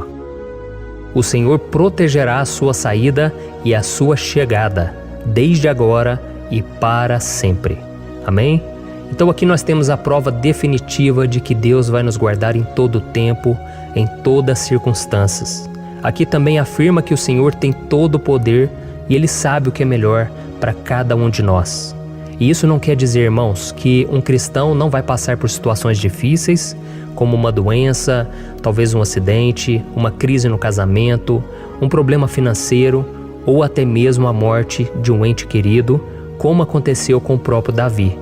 O Senhor protegerá a sua saída e a sua chegada, desde agora e para sempre. Amém? Então aqui nós temos a prova definitiva de que Deus vai nos guardar em todo o tempo, em todas as circunstâncias. Aqui também afirma que o Senhor tem todo o poder e Ele sabe o que é melhor para cada um de nós. E isso não quer dizer, irmãos, que um cristão não vai passar por situações difíceis, como uma doença, talvez um acidente, uma crise no casamento, um problema financeiro ou até mesmo a morte de um ente querido, como aconteceu com o próprio Davi.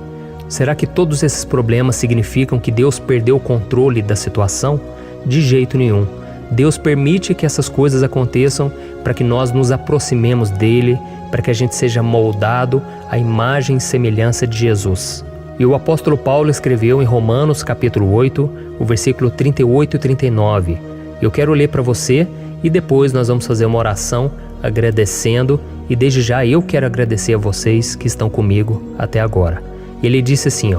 Será que todos esses problemas significam que Deus perdeu o controle da situação? De jeito nenhum. Deus permite que essas coisas aconteçam para que nós nos aproximemos dele, para que a gente seja moldado à imagem e semelhança de Jesus. E o apóstolo Paulo escreveu em Romanos capítulo 8, o versículo 38 e 39. Eu quero ler para você e depois nós vamos fazer uma oração agradecendo, e desde já eu quero agradecer a vocês que estão comigo até agora. Ele disse assim,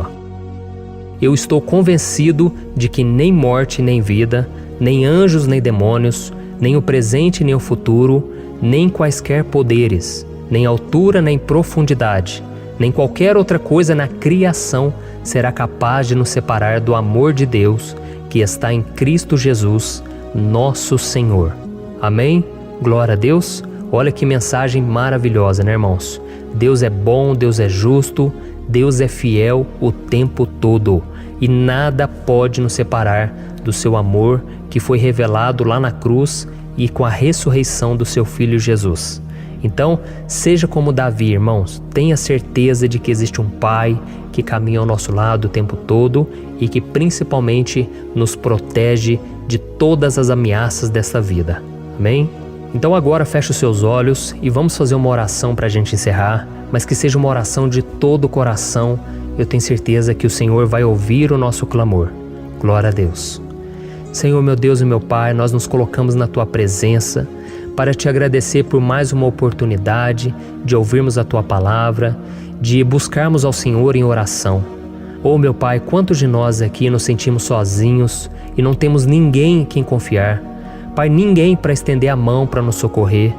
Eu estou convencido de que nem morte nem vida, nem anjos nem demônios, nem o presente nem o futuro, nem quaisquer poderes, nem altura nem profundidade, nem qualquer outra coisa na criação será capaz de nos separar do amor de Deus que está em Cristo Jesus, nosso Senhor. Amém? Glória a Deus. Olha que mensagem maravilhosa, né, irmãos? Deus é bom, Deus é justo, Deus é fiel o tempo todo e nada pode nos separar do seu amor que foi revelado lá na cruz e com a ressurreição do seu Filho Jesus. Então, seja como Davi, irmãos, tenha certeza de que existe um Pai que caminha ao nosso lado o tempo todo e que principalmente nos protege de todas as ameaças desta vida. Amém? Então agora feche os seus olhos e vamos fazer uma oração para a gente encerrar, mas que seja uma oração de todo o coração. Eu tenho certeza que o Senhor vai ouvir o nosso clamor. Glória a Deus. Senhor, meu Deus e meu Pai, nós nos colocamos na Tua presença para Te agradecer por mais uma oportunidade de ouvirmos a Tua palavra, de buscarmos ao Senhor em oração. Oh, meu Pai, quantos de nós aqui nos sentimos sozinhos e não temos ninguém em quem confiar? Pai, ninguém para estender a mão para nos socorrer.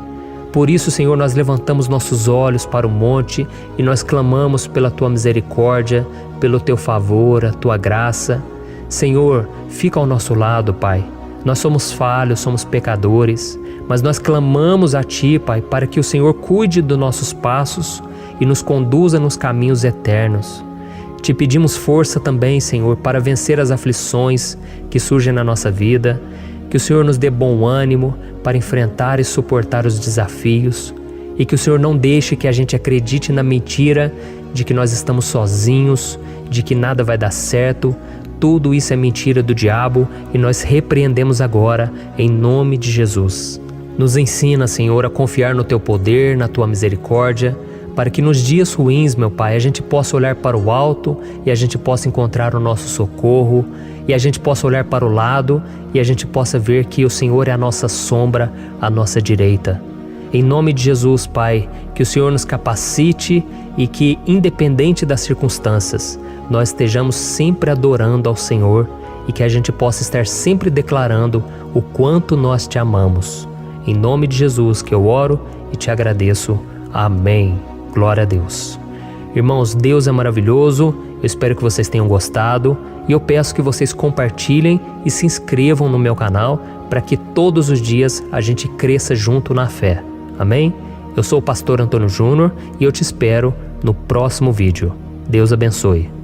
Por isso, Senhor, nós levantamos nossos olhos para o monte e nós clamamos pela Tua misericórdia, pelo Teu favor, a Tua graça. Senhor, fica ao nosso lado, Pai. Nós somos falhos, somos pecadores, mas nós clamamos a Ti, Pai, para que o Senhor cuide dos nossos passos e nos conduza nos caminhos eternos. Te pedimos força também, Senhor, para vencer as aflições que surgem na nossa vida, que o Senhor nos dê bom ânimo para enfrentar e suportar os desafios e que o Senhor não deixe que a gente acredite na mentira de que nós estamos sozinhos, de que nada vai dar certo. Tudo isso é mentira do diabo e nós repreendemos agora em nome de Jesus. Nos ensina, Senhor, a confiar no Teu poder, na Tua misericórdia, para que nos dias ruins, meu Pai, a gente possa olhar para o alto e a gente possa encontrar o nosso socorro, e a gente possa olhar para o lado e a gente possa ver que o Senhor é a nossa sombra, a nossa direita. Em nome de Jesus, Pai, que o Senhor nos capacite e que, independente das circunstâncias, nós estejamos sempre adorando ao Senhor e que a gente possa estar sempre declarando o quanto nós te amamos. Em nome de Jesus que eu oro e te agradeço. Amém. Glória a Deus. Irmãos, Deus é maravilhoso. Eu espero que vocês tenham gostado e eu peço que vocês compartilhem e se inscrevam no meu canal para que todos os dias a gente cresça junto na fé. Amém? Eu sou o pastor Antônio Júnior e eu te espero no próximo vídeo. Deus abençoe.